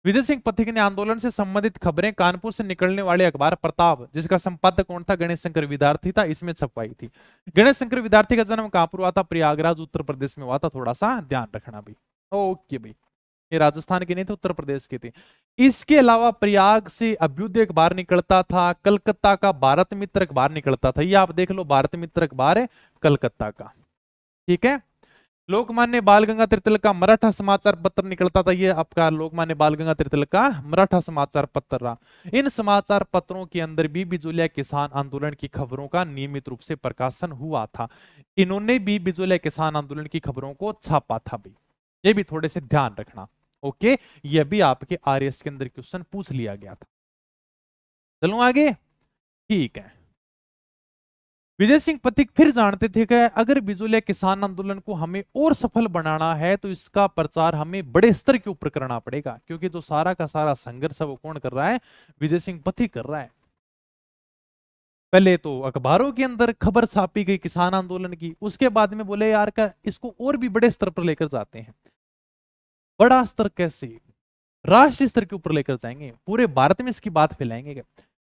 विजय सिंह पथिक ने आंदोलन से संबंधित खबरें कानपुर से निकलने वाले अखबार प्रताप, जिसका संपादक कौन था? गणेश शंकर विद्यार्थी था, इसमें छपवाई थी। गणेश शंकर विद्यार्थी का जन्म कहां पर हुआ था? प्रयागराज उत्तर प्रदेश में हुआ था, थोड़ा सा ध्यान रखना भाई। ओके भाई, ये राजस्थान के नहीं थे, उत्तर प्रदेश के थे। इसके अलावा प्रयाग से अभ्युदय अखबार निकलता था, कलकत्ता का भारत मित्र अखबार निकलता था, ये आप देख लो, भारत मित्र अखबार है कलकत्ता का। ठीक है, लोकमान्य बाल गंगाधर तिलक का मराठा समाचार पत्र निकलता था, ये आपका लोकमान्य बाल गंगाधर तिलक का मराठा समाचार पत्र रहा। इन समाचार पत्रों के अंदर भी बिजोलिया किसान आंदोलन की खबरों का नियमित रूप से प्रकाशन हुआ था। इन्होंने भी बिजोलिया किसान आंदोलन की खबरों को छापा था भी, ये भी थोड़े से ध्यान रखना। ओके, ये भी आपके आरएस के अंदर क्वेश्चन पूछ लिया गया था। चलो आगे। ठीक है, विजय सिंह पथिक फिर जानते थे कि अगर बिजोलिया किसान आंदोलन को हमें और सफल बनाना है तो इसका प्रचार हमें बड़े स्तर के ऊपर करना पड़ेगा, क्योंकि जो सारा का सारा संघर्ष है वो कौन कर रहा है? विजय सिंह पथिक कर रहा है। पहले तो अखबारों के अंदर खबर छापी गई किसान आंदोलन की, उसके बाद में बोले यार का इसको और भी बड़े स्तर पर लेकर जाते हैं। बड़ा स्तर कैसे? राष्ट्रीय स्तर के ऊपर लेकर जाएंगे, पूरे भारत में इसकी बात फैलाएंगे।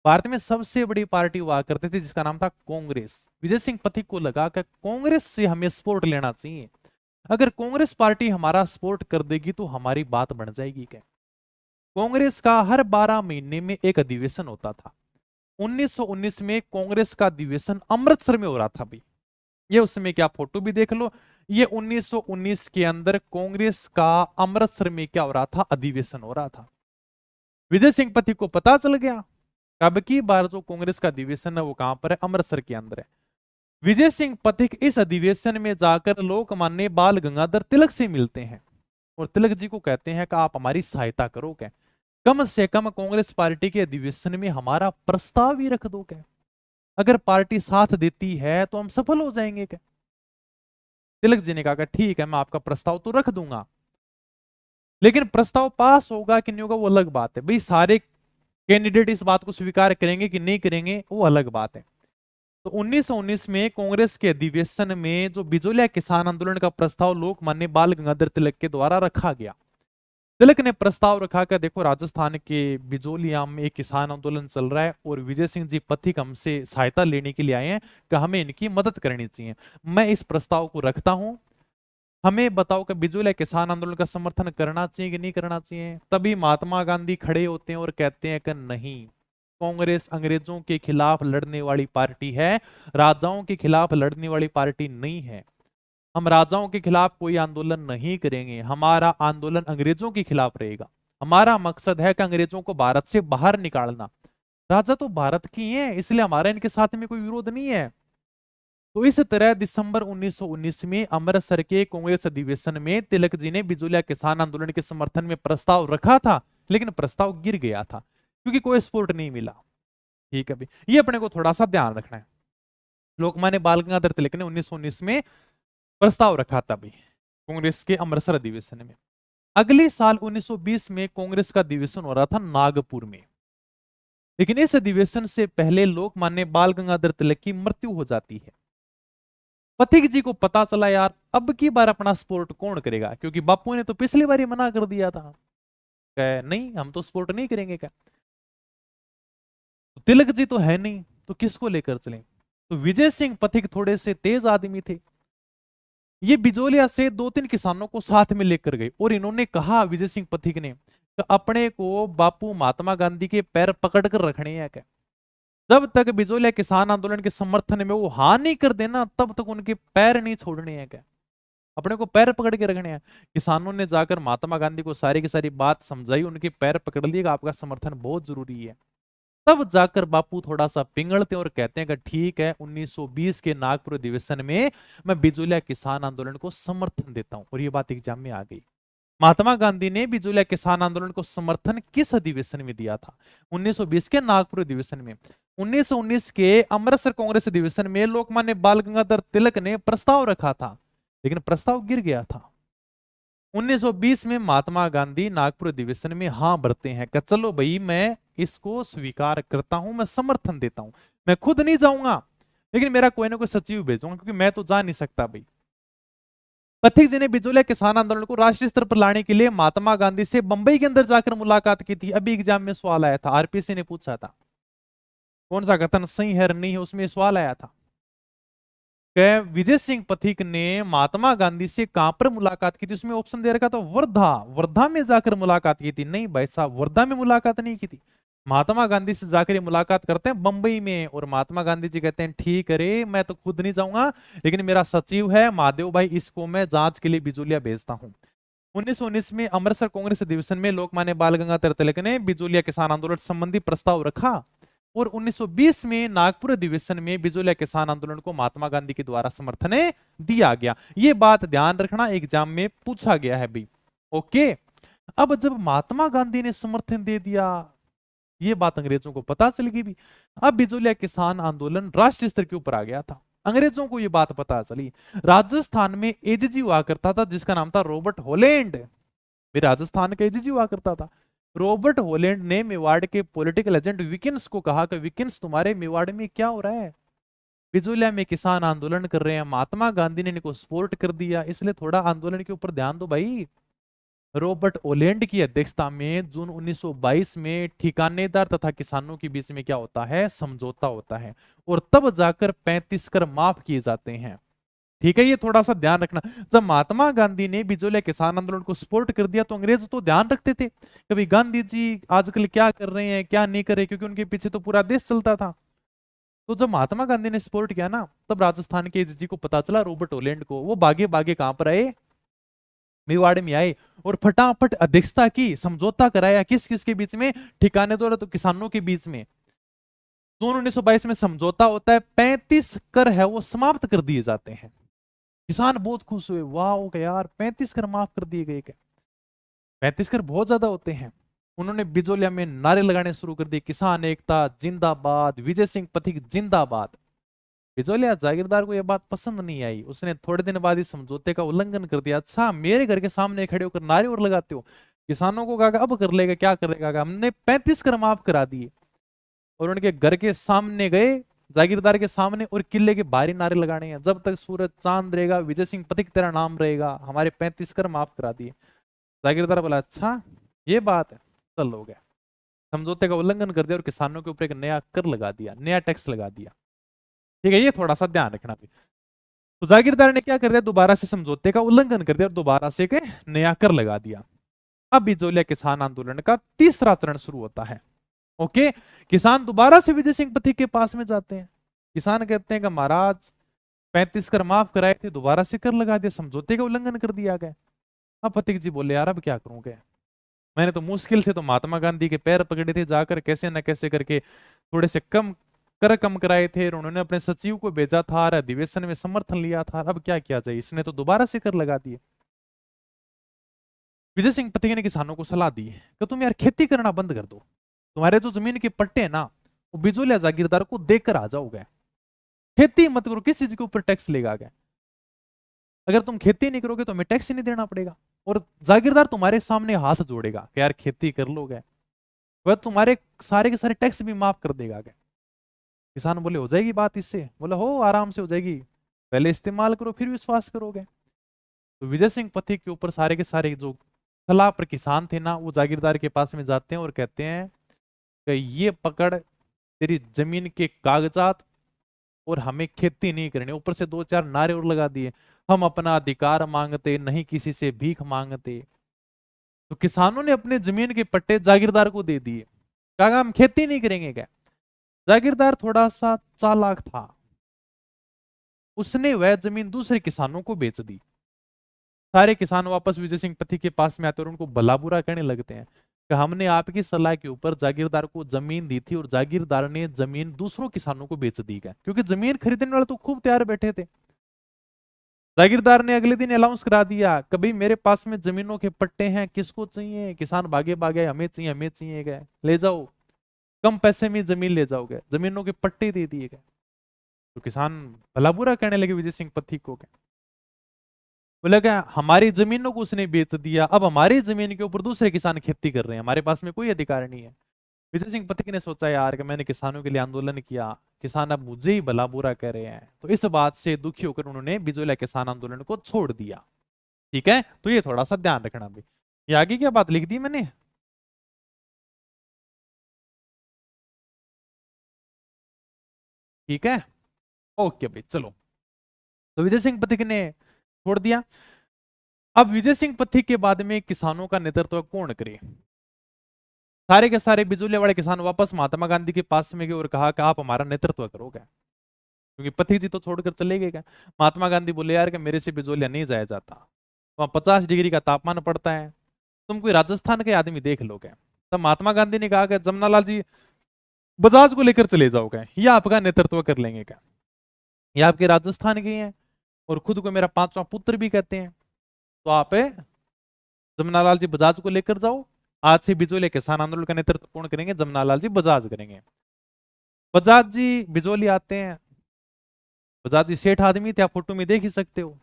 भारत में सबसे बड़ी पार्टी हुआ करती थी जिसका नाम था कांग्रेस। विजय सिंह पथिक को लगा कि कांग्रेस से हमें सपोर्ट लेना चाहिए, अगर कांग्रेस पार्टी हमारा सपोर्ट कर देगी तो हमारी बात बन जाएगी। क्या कांग्रेस का हर 12 महीने में एक अधिवेशन होता था। 1919 में कांग्रेस का अधिवेशन अमृतसर में हो रहा था भाई, ये उस समय क्या फोटो भी देख लो, ये 1919 के अंदर कांग्रेस का अमृतसर में क्या हो रहा था? अधिवेशन हो रहा था। विजय सिंह पथिक को पता चल गया कब की बार जो कांग्रेस का अधिवेशन है वो कहां पर है? अमृतसर के अंदर है। विजय सिंह पथिक इस अधिवेशन में जाकर लोकमान्य बाल गंगाधर तिलक से मिलते हैं और तिलक जी को कहते हैं कि आप हमारी सहायता करो, क्या कम से कम कांग्रेस पार्टी के अधिवेशन में हमारा प्रस्ताव ही रख दो, क्या अगर पार्टी साथ देती है तो हम सफल हो जाएंगे। क्या तिलक जी ने कहा ठीक है, मैं आपका प्रस्ताव तो रख दूंगा, लेकिन प्रस्ताव पास होगा कि नहीं होगा वो अलग बात है भाई। सारे कैंडिडेट इस बात को स्वीकार करेंगे कि नहीं करेंगे वो अलग बात है। तो 1919 में कांग्रेस के अधिवेशन में जो बिजोलिया किसान आंदोलन का प्रस्ताव लोकमान्य बाल गंगाधर तिलक के द्वारा रखा गया। तिलक ने प्रस्ताव रखा कि देखो राजस्थान के बिजोलिया में एक किसान आंदोलन चल रहा है और विजय सिंह जी पथिक हमसे सहायता लेने के लिए आए हैं कि हमें इनकी मदद करनी चाहिए। मैं इस प्रस्ताव को रखता हूं, हमें बताओ कि बिजोलिया किसान आंदोलन का समर्थन करना चाहिए कि नहीं करना चाहिए। तभी महात्मा गांधी खड़े होते हैं और कहते हैं कि नहीं, कांग्रेस अंग्रेजों के खिलाफ लड़ने वाली पार्टी है, राजाओं के खिलाफ लड़ने वाली पार्टी नहीं है। हम राजाओं के खिलाफ कोई आंदोलन नहीं करेंगे, हमारा आंदोलन अंग्रेजों के खिलाफ रहेगा। हमारा मकसद है कि अंग्रेजों को भारत से बाहर निकालना। राजा तो भारत की हैं, इसलिए हमारा इनके साथ में कोई विरोध नहीं है। तो इस तरह दिसंबर 1919 में अमृतसर के कांग्रेस अधिवेशन में तिलक जी ने बिजोलिया किसान आंदोलन के समर्थन में प्रस्ताव रखा था, लेकिन प्रस्ताव गिर गया था क्योंकि कोई सपोर्ट नहीं मिला। ठीक है भाई, ये अपने को थोड़ा सा ध्यान रखना है। लोकमान्य बाल गंगाधर तिलक ने 1919 में प्रस्ताव रखा था भाई कांग्रेस के अमृतसर अधिवेशन में। अगले साल 1920 में कांग्रेस का अधिवेशन हो रहा था नागपुर में, लेकिन इस अधिवेशन से पहले लोकमान्य बाल गंगाधर तिलक की मृत्यु हो जाती है। पथिक जी को पता चला यार अब की बार अपना सपोर्ट कौन करेगा, क्योंकि बापू ने तो पिछली बार ही मना कर दिया था, कहे नहीं हम तो सपोर्ट नहीं करेंगे। क्या तिलक जी तो है नहीं तो किसको लेकर चले? तो विजय सिंह पथिक थोड़े से तेज आदमी थे, ये बिजोलिया से 2-3 किसानों को साथ में लेकर गए और इन्होंने कहा, विजय सिंह पथिक ने, कि अपने को बापू महात्मा गांधी के पैर पकड़ कर रखने हैं। क्या जब तक बिजोलिया किसान आंदोलन के समर्थन में वो हाँ नहीं कर देना तब तक उनके पैर नहीं छोड़ने हैं। क्या अपने को पैर पकड़ के रखने हैं। किसानों ने जाकर महात्मा गांधी को सारी की सारी बात समझाई, उनके पैर पकड़ लिए, आपका समर्थन बहुत जरूरी है। तब जाकर बापू थोड़ा सा पिंगलते और कहते हैं कि ठीक है 1920 के नागपुर अधिवेशन में मैं बिजोलिया किसान आंदोलन को समर्थन देता हूं। और ये बात एग्जाम में आ गई। महात्मा गांधी ने बिजोलिया किसान आंदोलन को समर्थन किस अधिवेशन में दिया था? 1920 के नागपुर अधिवेशन में। 1919 के अमृतसर कांग्रेस अधिवेशन में लोकमान्य बाल गंगाधर तिलक ने प्रस्ताव रखा था, लेकिन प्रस्ताव गिर गया था। 1920 में महात्मा गांधी नागपुर अधिवेशन में हाँ भरते हैं कि चलो भाई मैं इसको स्वीकार करता हूं, मैं समर्थन देता हूं, मैं खुद नहीं जाऊंगा लेकिन मेरा कोई ना कोई सचिव भेजूंगा क्योंकि मैं तो जा नहीं सकता भाई। पथिक जी ने बिजोलिया किसान आंदोलन को राष्ट्रीय स्तर पर लाने के लिए महात्मा गांधी से बंबई के अंदर जाकर मुलाकात की थी। अभी एग्जाम में सवाल आया था, आरपीसी ने पूछा था कौन सा कथन सही है नहीं है, उसमें सवाल आया था विजय सिंह पथिक ने महात्मा गांधी से कहां पर मुलाकात की थी, उसमें ऑप्शन दे रखा था वर्धा, वर्धा में जाकर मुलाकात की थी। नहीं भाई साहब, वर्धा में मुलाकात नहीं की थी। महात्मा गांधी से जाकर ये मुलाकात करते हैं बंबई में, और महात्मा गांधी जी कहते हैं ठीक है रे मैं तो खुद नहीं जाऊंगा लेकिन मेरा सचिव है महादेव भाई, इसको मैं जांच के लिए बिजोलिया भेजता हूं। 1919 में अमृतसर कांग्रेस अधिवेशन में लोकमान्य बाल गंगाधर तिलक ने बिजोलिया किसान आंदोलन संबंधी प्रस्ताव रखा और 1920 में नागपुर अधिवेशन में बिजोलिया किसान आंदोलन को महात्मा गांधी के द्वारा समर्थन दिया गया। ये बात ध्यान रखना, एग्जाम में पूछा गया है भाई। ओके, अब जब महात्मा गांधी ने समर्थन दे दिया, ये बात अंग्रेजों को पता चल गई भी। अब बिजोलिया किसान आंदोलन राष्ट्रीय स्तर के ऊपर आ गया था। अंग्रेजों को ये बात पता चली। राजस्थान में एजीजी हुआ करता था जिसका नाम था रॉबर्ट हॉलैंड। राजस्थान का एजीजी हुआ करता था। रॉबर्ट हॉलैंड ने मेवाड़ के पॉलिटिकल एजेंट विकिंस को कहा कि विकिंस तुम्हारे मेवाड़ में क्या हो रहा है, बिजोलिया में किसान आंदोलन कर रहे हैं, महात्मा गांधी ने इनको सपोर्ट कर दिया इसलिए थोड़ा आंदोलन के ऊपर ध्यान दो भाई। रॉबर्ट ओलैंड की अध्यक्षता में जून 1922 में ठिकानेदार तथा किसानों के बीच में क्या होता है, समझौता होता है और तब जाकर 35 कर माफ किए जाते हैं। ठीक है, ये थोड़ा सा ध्यान रखना। जब महात्मा गांधी ने बिजोलिया किसान आंदोलन को सपोर्ट कर दिया तो अंग्रेज तो ध्यान रखते थे कि भाई गांधी जी आजकल क्या कर रहे हैं क्या नहीं कर रहे, क्योंकि उनके पीछे तो पूरा देश चलता था। तो जब महात्मा गांधी ने सपोर्ट किया ना, तब राजस्थान के एजीजी को पता चला, रॉबर्ट ओलैंड को, वो भागे भागे कहां पर आए, मेवाड़ में आए और फटाफट अध्यक्षता की, समझौता कराया। किस किस के बीच में, ठिकानेदार तो किसानों के बीच में। जून 1922 में समझौता होता है, 35 कर है वो समाप्त कर दिए जाते हैं। किसान बहुत खुश हुए, वाह यार 35 कर माफ कर दिए गए। क्या 35 कर बहुत ज्यादा होते हैं। उन्होंने बिजोलिया में नारे लगाने शुरू कर दिए, किसान एकता जिंदाबाद, विजय सिंह पथिक जिंदाबाद। बिजोलिया जागीरदार को यह बात पसंद नहीं आई, उसने थोड़े दिन बाद इस समझौते का उल्लंघन कर दिया। अच्छा मेरे घर के सामने खड़े होकर नारे और लगाते हो। किसानों को कहा अब कर लेगा, क्या कर लेगा, हमने 35 कर माफ करा दिए। और उनके घर के सामने गए, जागीरदार के सामने, और किले के बाहरी नारे लगाने हैं, जब तक सूरज चांद रहेगा विजय सिंह पथिक तेरा नाम रहेगा, हमारे 35 कर माफ करा दिए। जागीरदार बोला अच्छा ये बात है, चल हो गया। समझौते का उल्लंघन कर दिया और किसानों के ऊपर एक नया कर लगा दिया, नया टैक्स लगा दिया। ठीक है, ये थोड़ा सा ध्यान रखना भी। तो जागीरदार ने क्या कर दिया, दोबारा से समझौते का उल्लंघन कर दिया और दोबारा से एक नया कर लगा दिया। अब बिजोलिया किसान आंदोलन का तीसरा चरण शुरू होता है। ओके, किसान दोबारा से विजय सिंह पथिक के पास में जाते हैं। किसान कहते हैं कि महाराज 35 कर माफ कराए थे, दोबारा से कर लगा दिया, समझौते का उल्लंघन कर दिया गया। अब पथिक जी बोले यार अब क्या करूंगे, मैंने तो मुश्किल से तो महात्मा गांधी के पैर पकड़े थे, जाकर कैसे न कैसे करके थोड़े से कम कराए थे, और उन्होंने अपने सचिव को भेजा था और अधिवेशन में समर्थन लिया था, अब क्या किया जाए, इसने तो दोबारा से कर लगा दिए। विजय सिंह पथिक ने किसानों को सलाह दी कि तुम यार खेती करना बंद कर दो, तुम्हारे जो जमीन के पट्टे हैं ना वो बिजोलिया जागीरदार को देकर आ जाओगे, खेती मत करो, किस चीज के ऊपर टैक्स लेगा गया, अगर तुम खेती नहीं करोगे तो हमें टैक्स ही नहीं देना पड़ेगा, और जागीरदार तुम्हारे सामने हाथ जोड़ेगा कि यार खेती कर लोगे, वह तुम्हारे सारे के सारे टैक्स भी माफ कर देगा क्या। किसान बोले हो जाएगी बात इससे, बोला हो आराम से हो जाएगी, पहले इस्तेमाल करो फिर विश्वास करोगे। तो विजय सिंह पथिक के ऊपर सारे के सारे जो सलाह पर किसान थे ना वो जागीरदार के पास में जाते हैं और कहते हैं कि ये पकड़ तेरी जमीन के कागजात, और हमें खेती नहीं करनी, ऊपर से दो चार नारे और लगा दिए, हम अपना अधिकार मांगते नहीं किसी से भीख मांगते। तो किसानों ने अपने जमीन के पट्टे जागीरदार को दे दिए, कहा हम खेती नहीं करेंगे क्या। जागीरदार थोड़ा सा चालाक था, उसने वह जमीन दूसरे किसानों को बेच दी। सारे किसान वापस विजय सिंह पथिक के पास में आते और उनको भला बुरा कहने लगते हैं कि हमने आपकी सलाह के ऊपर जागीरदार को जमीन दी थी और जागीरदार ने जमीन दूसरों किसानों को बेच दी है, क्योंकि जमीन खरीदने वाले तो खूब तैयार बैठे थे। जागीरदार ने अगले दिन अनाउंस करा दिया कभी मेरे पास में जमीनों के पट्टे हैं, किसको चाहिए, किसान भागे भागे हमें चाहिए हमें चाहिए गए, ले जाओ, कम पैसे में जमीन ले जाओगे, जमीनों के पट्टे दे दिए गए। तो किसान भला बुरा कहने लगे विजय सिंह पथिक को, बोला क्या हमारी जमीनों को उसने बेच दिया, अब हमारी जमीन के ऊपर दूसरे किसान खेती कर रहे हैं, हमारे पास में कोई अधिकार नहीं है। विजय सिंह पथिक ने सोचा यार कि मैंने किसानों के लिए आंदोलन किया, किसान अब मुझे ही भला बुरा कह रहे हैं, तो इस बात से दुखी होकर उन्होंने बिजोलिया किसान आंदोलन को छोड़ दिया। ठीक है, तो ये थोड़ा सा ध्यान रखना भाई। ये आगे क्या बात लिख दी मैंने। ठीक है, ओके भाई चलो। तो विजय सिंह पथिक ने छोड़ दिया। अब विजय सिंह पथिक के बाद में किसानों का नेतृत्व कौन करे। सारे के सारे बिजोलिया वाले किसान वापस महात्मा गांधी के पास में गए और कहा कि आप हमारा नेतृत्व करोगे, क्योंकि पथिक जी तो छोड़कर चले गए क्या। महात्मा गांधी बोले यार कि मेरे से बिजोलिया नहीं जाया जाता, वहां 50 डिग्री का तापमान पड़ता है, तुम कोई राजस्थान के आदमी देख लोगे। तब महात्मा गांधी ने कहा कि जमनालाल जी बजाज को लेकर चले जाओगे, ये आपका नेतृत्व कर लेंगे क्या, ये आपके राजस्थान के हैं और खुद को मेरा पांचवा पुत्र भी कहते हैं, तो आप जमनालाल जी बजाज को लेकर जाओ, आज से बिजोलिया किसान आंदोलन का नेतृत्व कौन करेंगे, जमनालाल जी बजाज करेंगे। बजाज जी बिजोली आते हैं, बजाज जी सेठ आदमी थे, आप फोटो में देख ही सकते हो।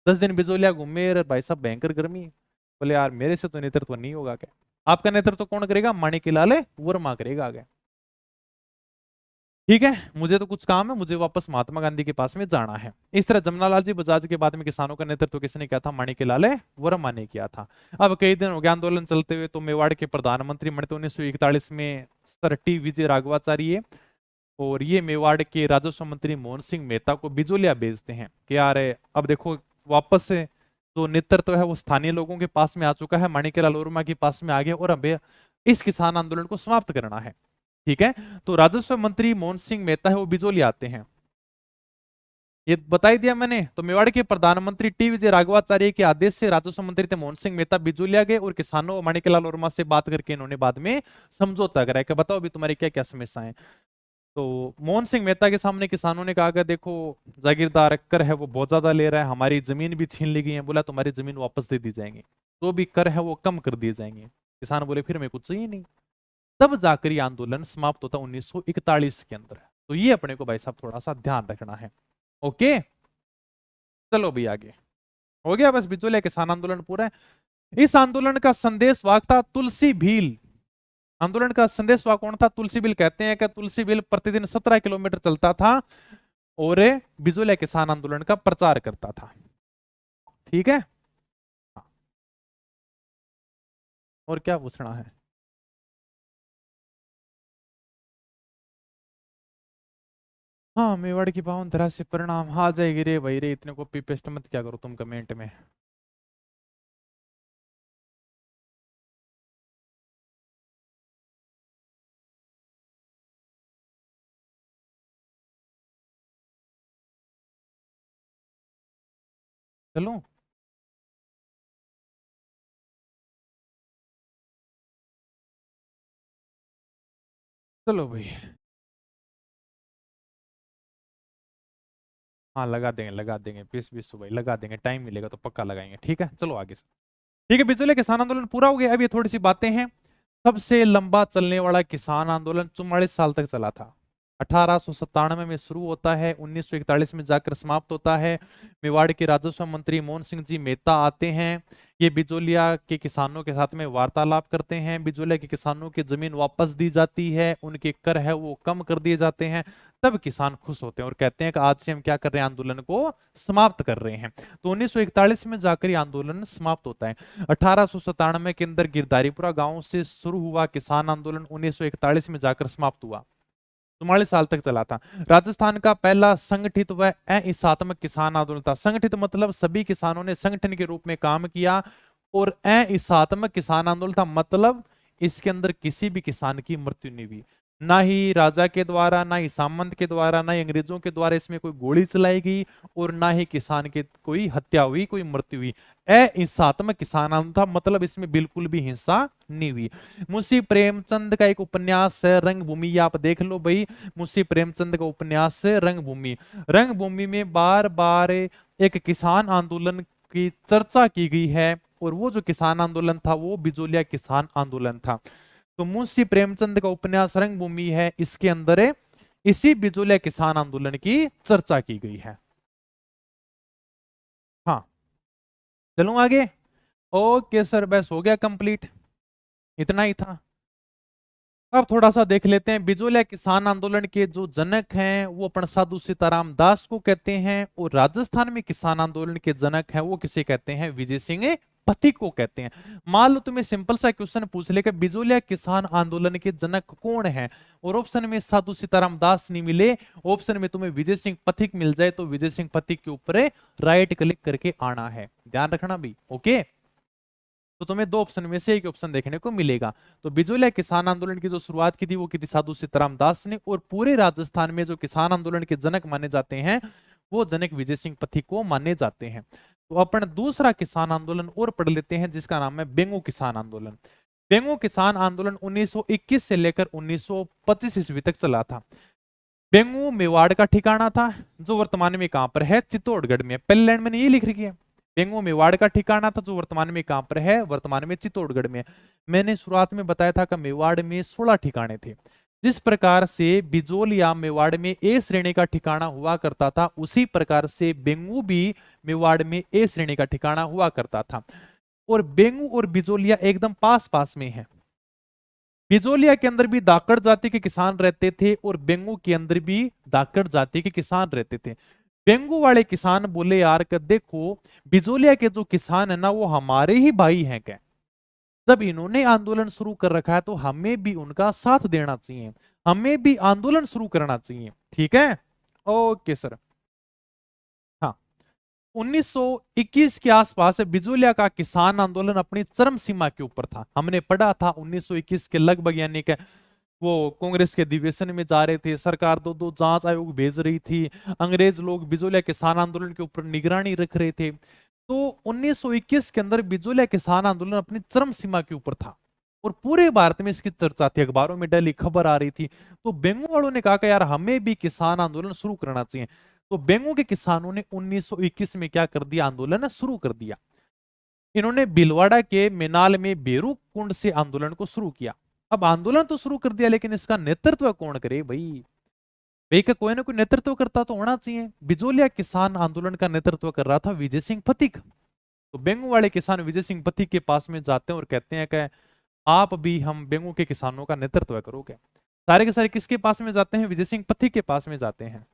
10 दिन बिजोलिया घूमे, अरे भाई साहब भयंकर गर्मी, बोले यार मेरे से तो नेतृत्व नहीं होगा क्या, आपका नेतृत्व कौन करेगा, माणिकलाल वर्मा करेगा आगे। ठीक है, मुझे तो कुछ काम है, मुझे वापस महात्मा गांधी के पास में जाना है। इस तरह जमनालाल जी बजाज के बाद में किसानों का नेतृत्व किसने किया था, माणिकलाल वर्मा ने किया था। अब कई दिन हो गए आंदोलन चलते हुए, तो मेवाड़ के प्रधानमंत्री बनते 1941 में सर टी विजय राघवाचार्य, और ये मेवाड़ के राजस्व मंत्री मोहन सिंह मेहता को बिजोलिया भेजते हैं कि यार अब देखो वापस से जो नेतृत्व है वो स्थानीय लोगों के पास में आ चुका है, माणिकलाल वर्मा के पास में आ गया, और अब इस किसान आंदोलन को समाप्त करना है। ठीक है, तो राजस्व मंत्री मोहन सिंह मेहता है वो बिजोली आते हैं, ये बता ही दिया मैंने। तो मेवाड़ के प्रधानमंत्री टी विजय राघवाचार्य के आदेश से राजस्व मंत्री थे मोहन सिंह मेहता बिजोलिया गए, और किसानों और माणिकलाल वर्मा से बात करके इन्होंने बाद में समझौता कराया कि बताओ अभी तुम्हारी क्या क्या समस्या है। तो मोहन सिंह मेहता के सामने किसानों ने कहा कि देखो जागीरदार कर है वो बहुत ज्यादा ले रहा है, हमारी जमीन भी छीन ली गई है, बोला तुम्हारी जमीन वापस दे दी जाएंगी, जो भी कर है वो कम कर दिए जाएंगे। किसान बोले फिर मेरे को चाहिए नहीं। तब जाकर ये आंदोलन समाप्त होता 1941 के अंदर। तो ये अपने को भाई साहब थोड़ा सा ध्यान रखना है। ओके, चलो भी आगे हो गया, बस बिचौलिया किसान आंदोलन पूरा है। इस आंदोलन का संदेश वाहक था तुलसी भील। आंदोलन का संदेश वाहक कौन था, तुलसी भील। कहते हैं कि तुलसी भील प्रतिदिन 17 किलोमीटर चलता था और बिचौलिया किसान आंदोलन का प्रचार करता था। ठीक है, हाँ, और क्या पूछना है। हाँ, मेवाड़ की पावन धरा से परिणाम आ जाएगी रे भाई रे, इतने कॉपी पेस्ट मत क्या करो तुम कमेंट में। चलो चलो भाई, हाँ लगा देंगे 20-20 भाई, लगा देंगे, टाइम मिलेगा तो पक्का लगाएंगे। ठीक है, चलो आगे। ठीक है, बिजली किसान आंदोलन पूरा हो गया। अब ये थोड़ी सी बातें हैं। सबसे लंबा चलने वाला किसान आंदोलन 44 साल तक चला था। 1897 में शुरू होता है, 1941 में जाकर समाप्त होता है। मेवाड़ के राजस्व मंत्री मोहन सिंह जी मेहता आते हैं। ये बिजोलिया के किसानों के साथ में वार्तालाप करते हैं। बिजोलिया के किसानों की जमीन वापस दी जाती है, उनके कर है वो कम कर दिए जाते हैं। तब किसान खुश होते हैं और कहते हैं कि आज से हम क्या कर रहे हैं, आंदोलन को समाप्त कर रहे हैं। तो 1941 में जाकर ये आंदोलन समाप्त होता है। 1897 के अंदर गिरधारीपुरा गांव से शुरू हुआ किसान आंदोलन 1941 में जाकर समाप्त हुआ। 44 साल तक चला था। राजस्थान का पहला संगठित व अहिंसात्मक किसान आंदोलन था। संगठित मतलब सभी किसानों ने संगठन के रूप में काम किया, और अहिंसात्मक किसान आंदोलन था मतलब इसके अंदर किसी भी किसान की मृत्यु नहीं हुई, ना ही राजा के द्वारा, ना ही सामंत के द्वारा, ना ही अंग्रेजों के द्वारा इसमें कोई गोली चलाई गई, और ना ही किसान की कोई हत्या हुई, कोई मृत्यु हुई। अहिंसात्मक किसान आंदोलन था मतलब इसमें बिल्कुल भी हिंसा नहीं हुई। मुंशी प्रेमचंद का एक उपन्यास है रंगभूमि, आप देख लो भाई। मुंशी प्रेमचंद का उपन्यास है रंगभूमि। रंगभूमि में बार बार एक किसान आंदोलन की चर्चा की गई है, और वो जो किसान आंदोलन था वो बिजोलिया किसान आंदोलन था। तो मुंशी प्रेमचंद का उपन्यास रंगभूमि है, इसके अंदर इसी बिजोलिया किसान आंदोलन की चर्चा की गई है। हाँ, चलूं आगे। ओके सर, बस हो गया कंप्लीट, इतना ही था। अब थोड़ा सा देख लेते हैं, बिजोलिया किसान आंदोलन के जो जनक हैं वो अपन साधु सीताराम दास को कहते हैं, और राजस्थान में किसान आंदोलन के जनक हैं वो किसे कहते हैं, विजय सिंह पथिक को कहते हैं। मान लो तुम्हें सिंपल सा क्वेश्चन पूछ ले कि बिजोलिया किसान आंदोलन के जनक कौन है, और ऑप्शन में साधु सीताराम दास नहीं मिले, ऑप्शन में तुम्हें विजय सिंह पथिक मिल जाए, तो विजय सिंह पथिक के ऊपर राइट क्लिक करके आना है, ध्यान रखना भी। ओके, तो तुम्हें दो ऑप्शन में से एक ऑप्शन देखने को मिलेगा। तो बिजोलिया किसान आंदोलन की जो शुरुआत की थी वो की थी साधु सीताराम दास ने, और पूरे राजस्थान में जो किसान आंदोलन के जनक माने जाते हैं वो जनक विजय सिंह पथिक को माने जाते हैं। तो अपन दूसरा किसान आंदोलन और पढ़ लेते हैं जिसका नाम है बेंगो किसान आंदोलन। बेंगो किसान आंदोलन 1921 से लेकर 1925 ईस्वी तक चला था। बेंगू मेवाड़ का ठिकाना था, जो वर्तमान में कहां पर है, चित्तौड़गढ़ में। पहले लाइन मैंने ये लिख रखी है, बेंगू मेवाड़ का ठिकाना था जो वर्तमान में कहां पर है, वर्तमान में चित्तौड़गढ़ में। मैंने शुरुआत में बताया था कि मेवाड़ में 16 ठिकाने थे। जिस प्रकार से बिजोल या मेवाड़ में ए श्रेणी का ठिकाना हुआ करता था, उसी प्रकार से बेंगू भी मेवाड़ में ए श्रेणी का ठिकाना हुआ करता था। और बेंगू और बिजोलिया एकदम पास पास में है। बिजोलिया के अंदर भी दाकड़ जाति के किसान रहते थे, और बेंगू के अंदर भी दाकड़ जाति के किसान रहते थे। बेंगू वाले किसान बोले यार कि देखो, बिजोलिया के जो किसान है ना वो हमारे ही भाई हैं क्या, जब इन्होंने आंदोलन शुरू कर रखा है तो हमें भी उनका साथ देना चाहिए, हमें भी आंदोलन शुरू करना चाहिए। ठीक है, ओके सर। हाँ, 1921 के आसपास बिजोलिया का किसान आंदोलन अपनी चरम सीमा के ऊपर था। हमने पढ़ा था 1921 के लगभग, यानी कि वो कांग्रेस के अधिवेशन में जा रहे थे, सरकार दो दो जांच आयोग भेज रही थी, अंग्रेज लोग बिजोलिया किसान आंदोलन के ऊपर निगरानी रख रहे थे। तो 1921 के अंदर बिजोलिया किसान आंदोलन अपनी चरम सीमा के ऊपर था, और पूरे भारत में इसकी चर्चा थी, अखबारों में डेली खबर आ रही थी। तो बेंगू वालों ने कहा कि यार हमें भी किसान आंदोलन शुरू करना चाहिए। तो बेंगू के किसानों ने 1921 में क्या कर दिया, आंदोलन शुरू कर दिया। इन्होंने भीलवाड़ा के मेनाल में बेरू कुंड से आंदोलन को शुरू किया। अब आंदोलन तो शुरू कर दिया, लेकिन इसका नेतृत्व कौन करे भाई, भाई का कोई ना कोई नेतृत्व करता तो होना चाहिए। बिजोलिया किसान आंदोलन का नेतृत्व कर रहा था विजय सिंह पथिक। तो बेंगू वाले किसान विजय सिंह पथिक के पास में जाते हैं और कहते हैं कि आप भी हम बेंगू के किसानों का नेतृत्व करोगे। सारे के सारे किसके पास में जाते हैं, विजय सिंह पथिक के पास में जाते हैं।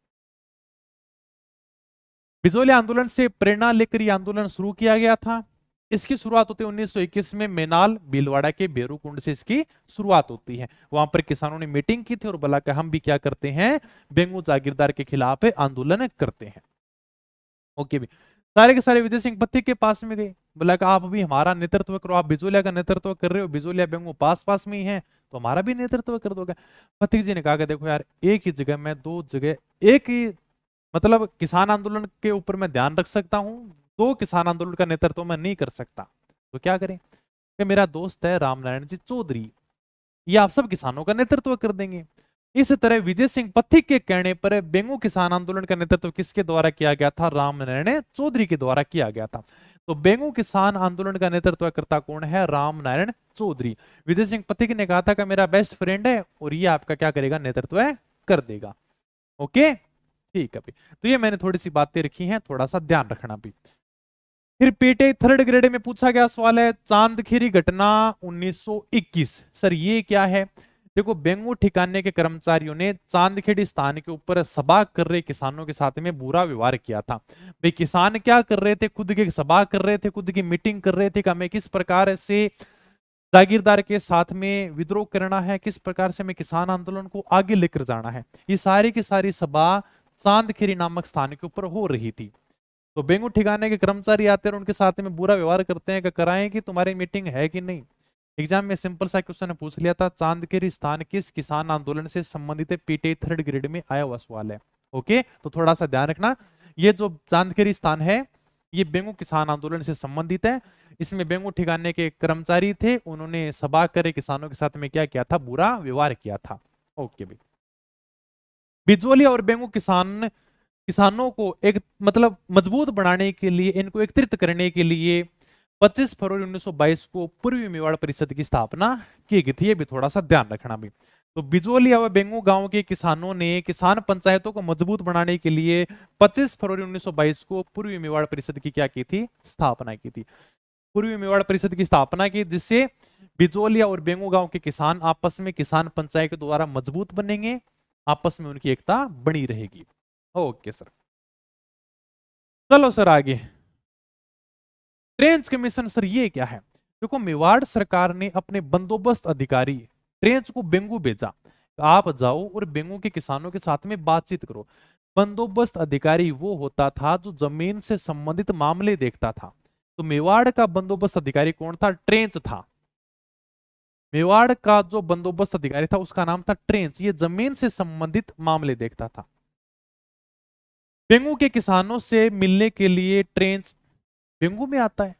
बिजोलिया आंदोलन से प्रेरणा लेकर यह आंदोलन शुरू किया गया था। इसकी शुरुआत होती है 1921 में मेनाल भीलवाड़ा के बेरू कुंड से इसकी शुरुआत होती है। वहां पर किसानों ने मीटिंग की थी और बोला कि हम भी क्या करते हैं, बेंगू जागीरदार के खिलाफ आंदोलन करते हैं। ओके भी, सारे के सारे विजय सिंह पथिक के पास में गए, बोला कि आप भी हमारा नेतृत्व करो, आप बिजोलिया का नेतृत्व कर रहे हो, बिजोलिया बेंगू पास पास में ही है, तो हमारा भी नेतृत्व कर दोगे। पथिक जी ने कहा कि देखो यार, एक ही जगह में दो जगह एक ही, मतलब किसान आंदोलन के ऊपर मैं ध्यान रख सकता हूँ, दो किसान आंदोलन का नेतृत्व मैं नहीं कर सकता, तो क्या करें कि मेरा दोस्त है रामनारायण जी चौधरी, ये आप सब किसानों का नेतृत्व कर देंगे। इस तरह विजय सिंह पथिक के कहने पर बेंगू किसान आंदोलन का नेतृत्व किसके द्वारा किया गया था? रामनारायण चौधरी के द्वारा किया गया था। तो बेंगू किसान आंदोलन का नेतृत्व करता कौन है? रामनारायण चौधरी। विजय सिंह पथिक ने कहा था कि मेरा बेस्ट फ्रेंड है और ये आपका क्या करेगा? नेतृत्व कर देगा। ओके, ठीक है भाई। तो ये मैंने थोड़ी सी बातें रखी हैं, थोड़ा सा ध्यान रखना भी। फिर पीटे थर्ड ग्रेड में पूछा गया सवाल है चांदखेड़ी घटना 1921। सर ये क्या है? देखो, बेंगू ठिकाने के कर्मचारियों ने चांदखेड़ी स्थान के ऊपर सभा कर रहे किसानों के साथ में बुरा व्यवहार किया था। भाई किसान क्या कर रहे थे? खुद की सभा कर रहे थे, खुद की मीटिंग कर रहे थे कि हमें किस प्रकार से जागीरदार के साथ में विद्रोह करना है, किस प्रकार से हमें किसान आंदोलन को आगे लेकर जाना है। ये सारी की सारी सभा चांदखेड़ी नामक स्थान के ऊपर हो रही थी। तो बेंगू ठिकाने के कर्मचारी आते हैं और उनके साथ में बुरा व्यवहार करते हैं कि कराएं कि तुम्हारी मीटिंग है कि नहीं। एग्जाम में सिंपल सा क्वेश्चन पूछ लिया था, चांदखेड़ी स्थान किस किसान आंदोलन से संबंधित है? पीटे थर्ड ग्रेड में आया हुआ सवाल है। ओके, तो थोड़ा सा ध्यान रखना, ये जो चांदखेड़ी स्थान है ये बेंगू किसान आंदोलन से संबंधित है। इसमें बेंगू ठिकाने के कर्मचारी थे, उन्होंने सभा करे किसानों के साथ में क्या किया था? बुरा व्यवहार किया था। ओके भाई। बिजोलिया और बेंगू किसानों को एक मतलब मजबूत बनाने के लिए, इनको एकत्रित करने के लिए 25 फरवरी 1922 को पूर्वी मेवाड़ परिषद की स्थापना की गई थी। ये भी थोड़ा सा ध्यान रखना भी। तो बिजोलिया व बेंगू गांव के किसानों ने किसान पंचायतों को मजबूत बनाने के लिए 25 फरवरी 1922 को पूर्वी मेवाड़ परिषद की क्या की थी? स्थापना की थी। पूर्वी मेवाड़ परिषद की स्थापना की, जिससे बिजोलिया और बेंगू गांव के किसान आपस में किसान पंचायत के द्वारा मजबूत बनेंगे, आपस में उनकी एकता बनी रहेगी। ओके सर, चलो सर आगे। ट्रेंच कमीशन सर ये क्या है? देखो, मेवाड़ सरकार ने अपने बंदोबस्त अधिकारी ट्रेंच को बेंगू भेजा, आप जाओ और बेंगू के किसानों के साथ में बातचीत करो। बंदोबस्त अधिकारी वो होता था जो जमीन से संबंधित मामले देखता था। तो मेवाड़ का बंदोबस्त अधिकारी कौन था? ट्रेंच था। मेवाड़ का जो बंदोबस्त अधिकारी था उसका नाम था ट्रेंच, ये जमीन से संबंधित मामले देखता था। बेंगू के किसानों से मिलने के लिए ट्रेंच बेंगू में आता है।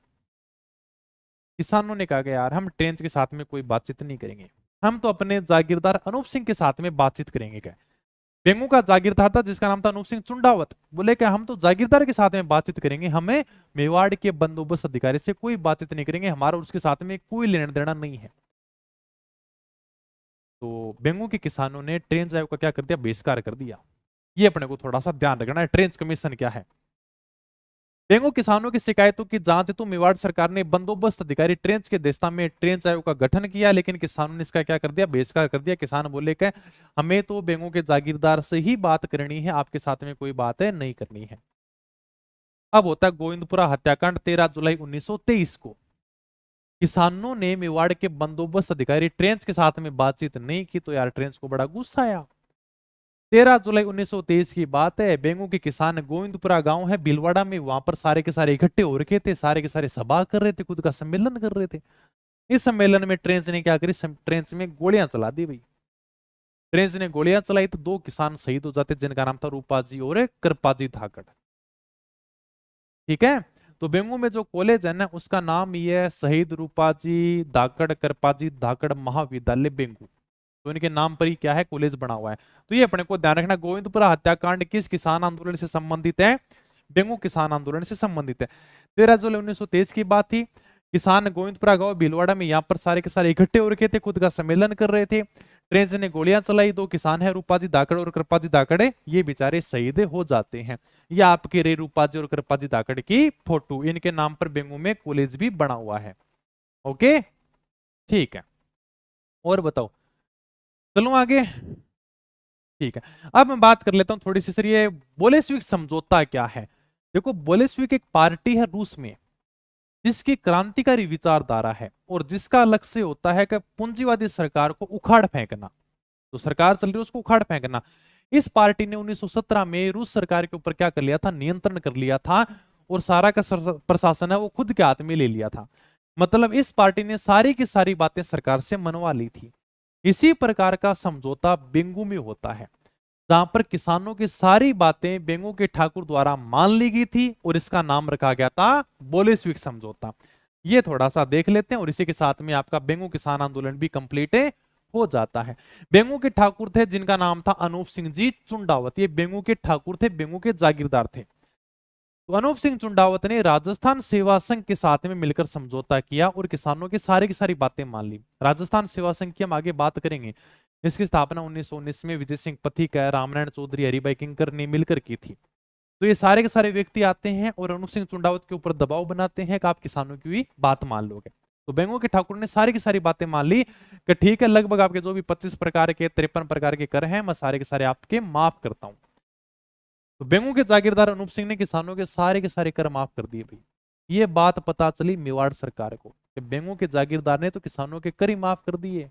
किसानों ने कहा कि यार हम ट्रेंच के साथ में कोई बातचीत नहीं करेंगे, हम तो अपने जागीरदार अनूप सिंह के साथ में बातचीत करेंगे। क्या बेंगू का जागीरदार था जिसका नाम था अनूप सिंह चुंडावत, बोले कि हम तो जागीरदार के साथ में बातचीत करेंगे, हमें मेवाड़ के बंदोबस्त अधिकारी से कोई बातचीत नहीं करेंगे, हमारा उसके साथ में कोई लेना देना नहीं है। तो बेंगू के किसानों ने ट्रेंच आयोग का क्या कर दिया? बहिष्कार कर दिया। ये अपने को थोड़ा सा ध्यान रखना है। ट्रेंच कमीशन क्या है? बेंगू किसानों की शिकायतों की जांच हेतु मेवाड़ सरकार ने बंदोबस्त अधिकारी ट्रेंच के दस्ता में ट्रेंच आयोग का गठन किया, लेकिन किसानों ने इसका क्या कर दिया? बहिष्कार कर दिया। किसान बोले कि हमें तो बेंगू के जागीरदार से ही बात करनी है, आपके साथ में कोई बात है नहीं करनी है। अब होता है गोविंदपुरा हत्याकांड 13 जुलाई 1923 को। किसानों ने मेवाड़ के बंदोबस्त अधिकारी ट्रेंच के साथ में बातचीत नहीं की, तो यार ट्रेंच को बड़ा गुस्सा आया। 13 जुलाई 1923 की बात है। बेंगू के किसान गोविंदपुरा गांव है भीलवाड़ा में, वहां पर सारे के सारे इकट्ठे हो रखे थे, सारे के सारे सभा कर रहे थे, खुद का सम्मेलन कर रहे थे। इस सम्मेलन में ट्रेंच ने क्या करी? ट्रेंच में गोलियां चला दी भाई। ट्रेंच ने गोलियां चलाई तो दो किसान शहीद हो जाते, जिनका नाम था रूपाजी और कृपाजी धाकड़। ठीक है, तो बेंगू में जो कॉलेज है ना उसका नाम ये है शहीद रूपाजी धाकड़ कृपाजी धाकड़ महाविद्यालय बेंगू। तो इनके नाम पर ही क्या है? कॉलेज बना हुआ है। तो ये अपने को ध्यान रखना। गोविंदपुरा हत्याकांड किस किसान आंदोलन से संबंधित है? बेंगू किसान आंदोलन से संबंधित है। 13 जुलाई 1923 की बात थी। किसान गोविंदपुरा गांव भीलवाड़ा में यहाँ पर सारे के सारे इकट्ठे हो रखे थे, खुद का सम्मेलन कर रहे थे। ट्रेंच ने गोलियां चलाई, दो किसान है रूपाजी धाकड़ और कृपाजी धाकड़े, ये बेचारे शहीद हो जाते हैं। ये आपके रे रूपाजी और कृपाजी धाकड़ की फोटो, इनके नाम पर बेंगू में कॉलेज भी बना हुआ है। ओके, ठीक है, और बताओ, चलो आगे। ठीक है, अब मैं बात कर लेता हूं थोड़ी सी सर, ये बोलेस्विक समझौता क्या है? देखो, बोलेस्विक एक पार्टी है रूस में जिसकी क्रांतिकारी विचारधारा है और जिसका लक्ष्य होता है कि पूंजीवादी सरकार को उखाड़ फेंकना। तो सरकार चल रही है उसको उखाड़ फेंकना। इस पार्टी ने 1917 में रूस सरकार के ऊपर क्या कर लिया था? नियंत्रण कर लिया था और सारा का प्रशासन है वो खुद के हाथ में ले लिया था। मतलब इस पार्टी ने सारी की सारी बातें सरकार से मनवा ली थी। इसी प्रकार का समझौता बेंगू में होता है। जहां पर किसानों की सारी बातें बेंगू के ठाकुर द्वारा मान ली गई थी और इसका नाम रखा गया था बोलेस्विक समझौता। ये थोड़ा सा देख लेते हैं और इसी के साथ में आपका बेंगू किसान आंदोलन भी कंप्लीट हो जाता है। बेंगू के ठाकुर थे जिनका नाम था अनूप सिंह जी चुंडावत। ये बेंगू के ठाकुर थे, बेंगू के जागीरदार थे। तो अनूप सिंह चुंडावत ने राजस्थान सेवा संघ के साथ में मिलकर समझौता किया और किसानों की सारी बातें मान ली। राजस्थान सेवा संघ की हम आगे बात करेंगे। इसकी स्थापना 1919 में विजय सिंह पथिक, रामनारायण चौधरी, हरिभाई किंकर ने मिलकर की थी। तो ये सारे के सारे व्यक्ति आते हैं और अनूप सिंह चुंडावत के ऊपर दबाव बनाते हैं कि आप किसानों की भी बात मान लोगे। तो बेंगो के ठाकुर ने सारी की सारी बातें मान ली कि ठीक है, लगभग आपके जो भी 25 प्रकार के 53 प्रकार के कर हैं मैं सारे के सारे आपके माफ करता हूं। तो बेंगू के जागीरदार अनूप सिंह ने किसानों के सारे कर माफ कर दिए भाई। ये बात पता चली मेवाड़ सरकार को कि बेंगू के जागीरदार ने तो किसानों के कर ही माफ कर दिए।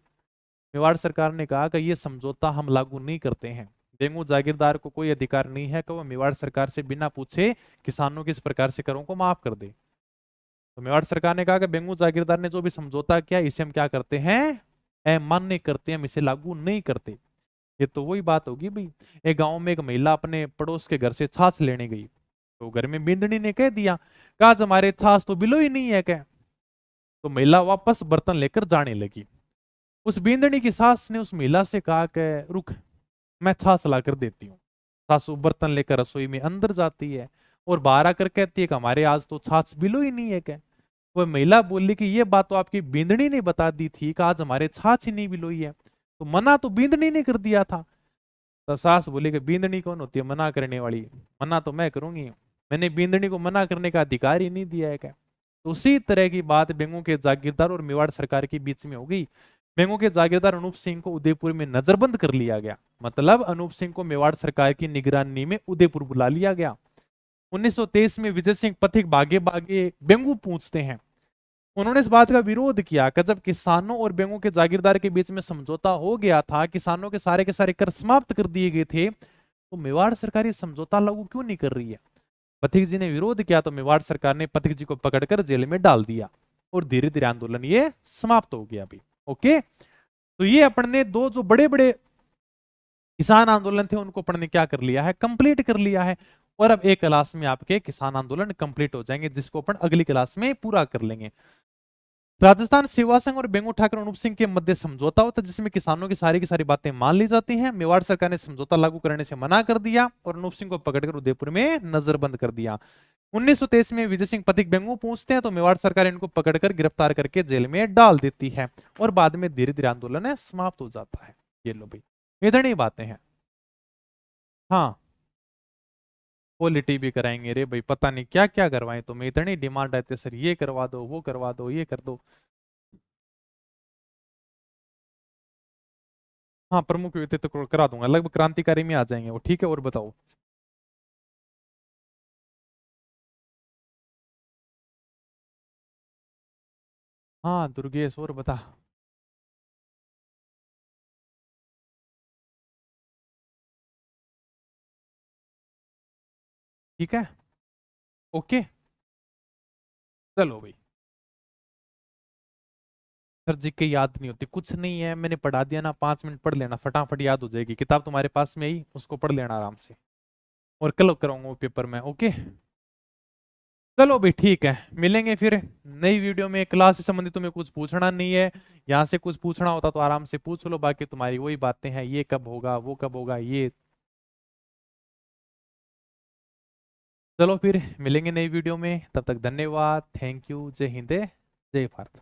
मेवाड़ सरकार ने कहा कि ये समझौता हम लागू नहीं करते हैं। बेंगू जागीरदार को कोई अधिकार नहीं है कि वह मेवाड़ सरकार से बिना पूछे किसानों के इस प्रकार से करों को माफ कर दे। तो मेवाड़ सरकार ने कहा कि बेंगू जागीरदार ने जो भी समझौता किया इसे हम क्या करते हैं, अमान्य करते हैं, हम इसे लागू नहीं करते। ये तो वही बात होगी भाई, एक गांव में एक महिला अपने पड़ोस के घर से छाछ लेने गई। तो घर में बिंदनी ने कह दिया, कहा हमारे छाछ तो बिलो ही नहीं है क्या। तो महिला वापस बर्तन लेकर जाने लगी। उस बिंदनी की सास ने उस महिला से कहा कि रुक, मैं छाछ ला कर देती हूँ। सासू बर्तन लेकर रसोई में अंदर जाती है और बाहर आकर कहती है कि हमारे आज तो छाछ बिलो ही नहीं है क्या। वह महिला बोली कि ये बात तो आपकी बिंदनी ने बता दी थी कि आज हमारे छाछ ही नहीं बिलोई है। तो मना तो बिंदनी ने कर दिया था। तब सास बोली कि बींदनी कौन होती है मना करने वाली, मना तो मैं करूंगी, मैंने बींदनी को मना करने का अधिकार ही नहीं दिया है क्या। तो उसी तरह की बात बेंगू के जागीरदार और मेवाड़ सरकार के बीच में हो गई। बेंगू के जागीरदार अनूप सिंह को उदयपुर में नजरबंद कर लिया गया। मतलब अनूप सिंह को मेवाड़ सरकार की निगरानी में उदयपुर बुला लिया गया। 1923 में विजय सिंह पथिक भागे भागे बेंगू पहुंचते हैं। उन्होंने इस बात का विरोध किया कि जब किसानों और बेंगू के जागीरदार के बीच में समझौता हो गया था, किसानों के सारे कर समाप्त कर दिए गए थे, तो मेवाड़ सरकार ये समझौता लागू क्यों नहीं कर रही है। पथिक जी ने विरोध किया तो मेवाड़ सरकार ने पथिक जी को पकड़कर जेल में डाल दिया और धीरे धीरे आंदोलन ये समाप्त हो गया अभी। ओके, तो ये अपन ने दो जो बड़े बड़े किसान आंदोलन थे उनको अपन ने क्या कर लिया है, कंप्लीट कर लिया है। और अब एक क्लास में आपके किसान आंदोलन कंप्लीट हो जाएंगे जिसको अपन अगली क्लास में पूरा कर लेंगे। राजस्थान सेवा संघ और बेंगू ठाकुर अनूप सिंह के मध्य समझौता होता है जिसमें किसानों की सारी बातें मान ली जाती हैं। मेवाड़ सरकार ने समझौता लागू करने से मना कर दिया और अनूप सिंह को पकड़कर उदयपुर में नजरबंद कर दिया। 1923 में विजय सिंह पथिक बेंगू पहुंचते हैं तो मेवाड़ सरकार इनको पकड़कर गिरफ्तार करके जेल में डाल देती है और बाद में धीरे धीरे आंदोलन समाप्त हो जाता है। ये लो भाई, इतनी बातें हैं। हाँ, पॉलिटी भी कराएंगे रे भाई, पता नहीं क्या क्या करवाएं, तुम्हें इतनी डिमांड आती है सर, ये करवा दो, वो करवा दो, ये कर दो। हाँ, प्रमुख व्यक्तित्व को करा दूंगा, लगभग क्रांतिकारी में आ जाएंगे वो। ठीक है, और बताओ। हाँ दुर्गेश, और बता। ठीक है, ओके, चलो भाई। सर जी के याद नहीं होती, कुछ नहीं है, मैंने पढ़ा दिया ना, 5 मिनट पढ़ लेना, फटाफट याद हो जाएगी। किताब तुम्हारे पास में ही, उसको पढ़ लेना आराम से, और कल कराऊंगा वो पेपर में। ओके, चलो भाई, ठीक है, मिलेंगे फिर नई वीडियो में। क्लास से संबंधित तुम्हें कुछ पूछना नहीं है, यहाँ से कुछ पूछना होता तो आराम से पूछ लो, बाकी तुम्हारी वही बातें हैं, ये कब होगा, वो कब होगा, ये। चलो फिर मिलेंगे नई वीडियो में, तब तक धन्यवाद, थैंक यू, जय हिंद, जय भारत।